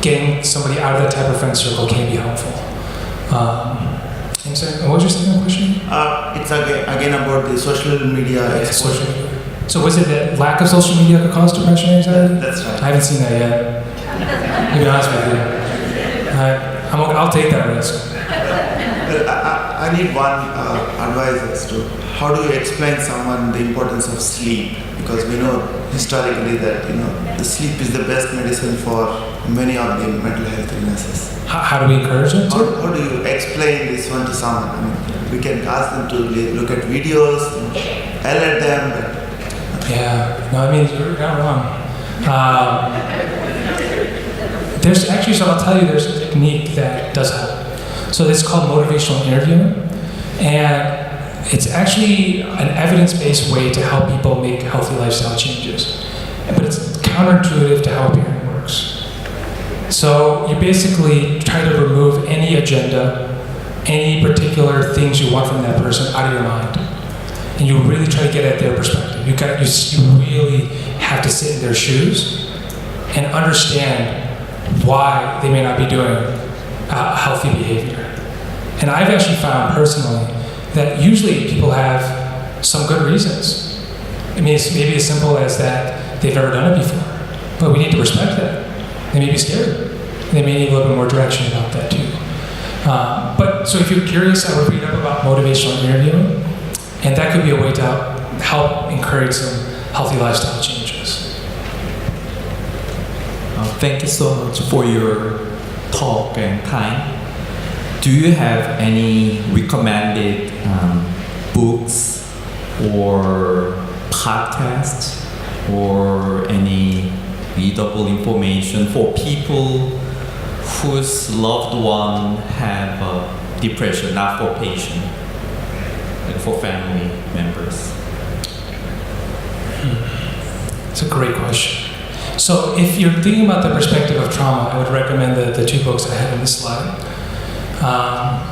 getting somebody out of that type of friend circle can be helpful. And so, what was your second question? It's again about the social media exposure. Social media. So was it that lack of social media could cause depression and anxiety? That's right. I haven't seen that yet. To be honest with you. I'll take that risk. Well, I need one advice as to how do you explain someone the importance of sleep, because we know historically that the sleep is the best medicine for many of the mental health illnesses. How do we encourage them to? How do you explain this one to someone? I mean, we can ask them to look at videos, yell at them. But yeah, no, I mean, you're not wrong. There's actually, so I'll tell you, there's a technique that does help. So it's called motivational interviewing, and it's actually an evidence-based way to help people make healthy lifestyle changes. But it's counterintuitive to how appearing works. So you basically try to remove any agenda any particular things you want from that person out of your mind. And you really try to get at their perspective. You really have to sit in their shoes and understand why they may not be doing healthy behavior. And I've actually found personally that usually people have some good reasons. I mean, it's maybe as simple as that they've never done it before, but we need to respect that. They may be scared. They may need a little bit more direction about that too. But so if you're curious, I would read up about motivational interviewing, and that could be a way to help encourage some healthy lifestyle changes. Thank you so much for your talk and time. Do you have any recommended books or podcasts or any readable information for people whose loved one have depression, not for patient, but for family members? It's a great question. So if you're thinking about the perspective of trauma, I would recommend the two books I have on this slide. I'm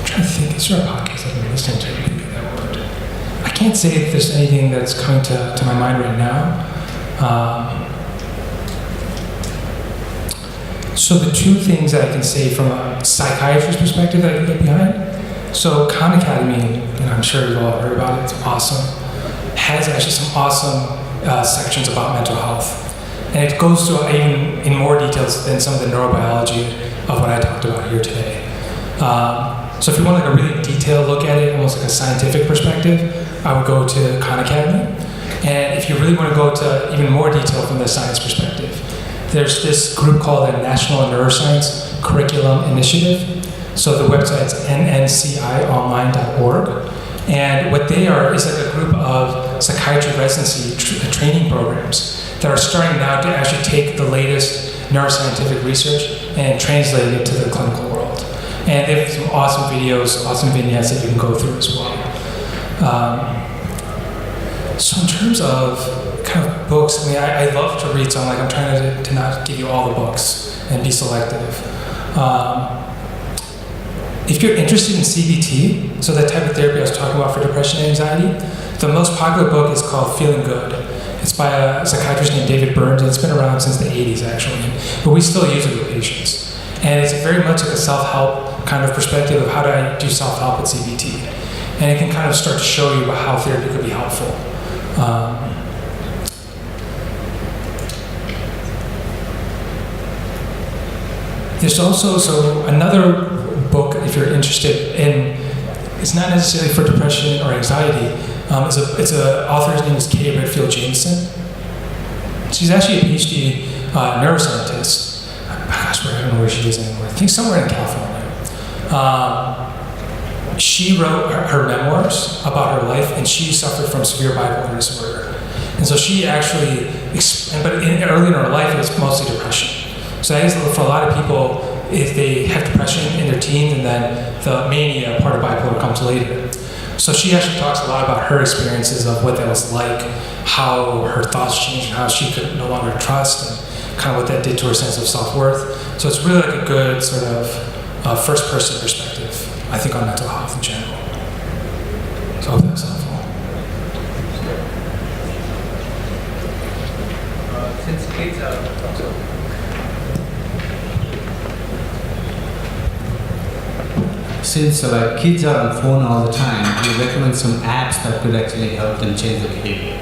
trying to think, is there a podcast I've been listening to that would? I can't say if there's anything that's coming to my mind right now. So the two things that I can say from a psychiatrist's perspective that I can get behind. So Khan Academy, I'm sure you've all heard about it, it's awesome. Has actually some awesome sections about mental health. And it goes through even in more details than some of the neurobiology of what I talked about here today. So if you want like a really detailed look at it, almost like a scientific perspective, I would go to Khan Academy. And if you really want to go to even more detail from the science perspective, there's this group called the National Neuroscience Curriculum Initiative. So the website's nncionline.org. And what they are is like a group of psychiatry residency training programs that are starting now to actually take the latest neuroscientific research and translate it to the clinical world. And they have some awesome videos, awesome vignettes that you can go through as well. So in terms of kind of books, I mean, I love to read, so I'm trying to not give you all the books and be selective. If you're interested in CBT, so that type of therapy I was talking about for depression and anxiety, the most popular book is called Feeling Good. It's by a psychiatrist named David Burns, and it's been around since the 80s actually, but we still use it with patients. And it's very much like a self-help kind of perspective of how do I do self-help with CBT. And it can kind of start to show you about how therapy could be helpful. There's also another book, if you're interested in, it's not necessarily for depression or anxiety. It's an author's name is Kay Redfield Jameson. She's actually a PhD neuroscientist. Gosh, I don't know where she is anymore. I think somewhere in California. She wrote her memoirs about her life, and she suffered from severe bipolar disorder. And so she actually, but early in her life, it was mostly depression. So that is, for a lot of people, if they have depression in their teens, and then the mania part of bipolar comes later. So she actually talks a lot about her experiences of what that was like, how her thoughts changed, and how she could no longer trust, and kind of what that did to her sense of self-worth. So it's really like a good sort of first-person perspective, I think, on mental health in general. So I hope that's helpful. Since kids are Since kids are on phone all the time, do you recommend some apps that could actually help them change their behavior?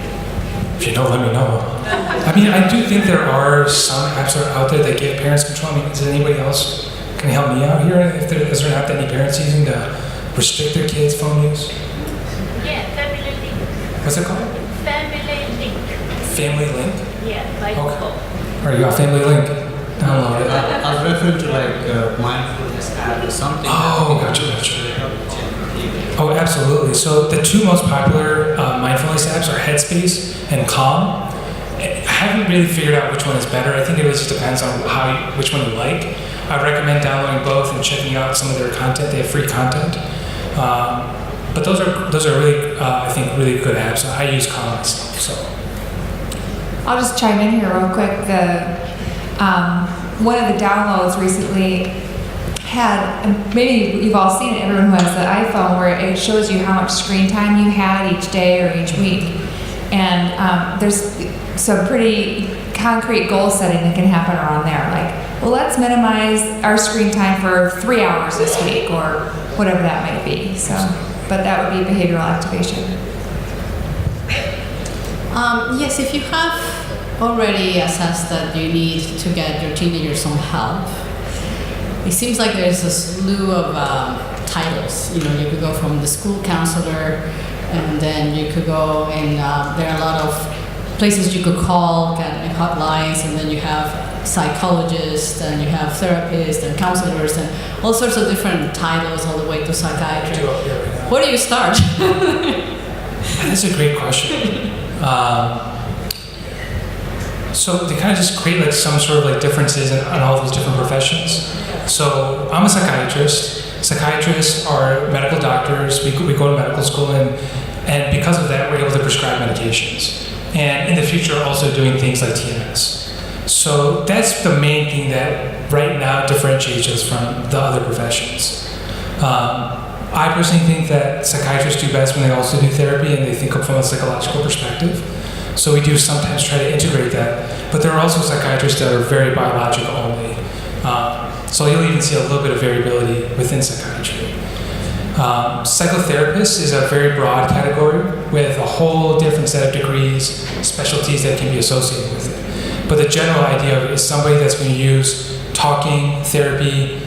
If you don't, let me know. I mean, I do think there are some apps that are out there that give parents control. I mean, is anybody else can help me out here? Is there an app that any parents using to restrict their kids' phone use? Yeah, Family Link. What's it called? Family Link. Family Link? Yeah, by Okay. Google. All right, you got Family Link. Download it. I was referring to mindfulness app or something. Oh, gotcha. Oh, absolutely. So the two most popular mindfulness apps are Headspace and Calm. I haven't really figured out which one is better. I think it really just depends on which one you like. I recommend downloading both and checking out some of their content. They have free content. But those are really, I think, really good apps. So I use Calm myself. So I'll just chime in here real quick. One of the downloads recently had, and maybe you've all seen it, everyone who has the iPhone, where it shows you how much screen time you had each day or each week. And there's some pretty concrete goal setting that can happen around there. Like, well, let's minimize our screen time for 3 hours this week, or whatever that might be. So, but that would be behavioral activation. Yes, if you have already assessed that you need to get your teenager some help, it seems like there's a slew of titles. You know, you could go from the school counselor, and then you could go and there are a lot of places you could call, get hotlines, and then you have psychologists, and you have therapists and counselors, and all sorts of different titles, all the way to psychiatry. Where do you start? That's a great question. So they kind of just create like some sort of like differences in all those different professions. So I'm a psychiatrist. Psychiatrists are medical doctors. We go to medical school, and because of that, we're able to prescribe medications. And in the future, also doing things like TMS. So that's the main thing that right now differentiates us from the other professions. I personally think that psychiatrists do best when they also do therapy and they think from a psychological perspective. So we do sometimes try to integrate that. But there are also psychiatrists that are very biological only. So you'll even see a little bit of variability within psychiatry. Psychotherapist is a very broad category with a whole different set of degrees, specialties that can be associated with it. But the general idea of it is somebody that's going to use talking, therapy,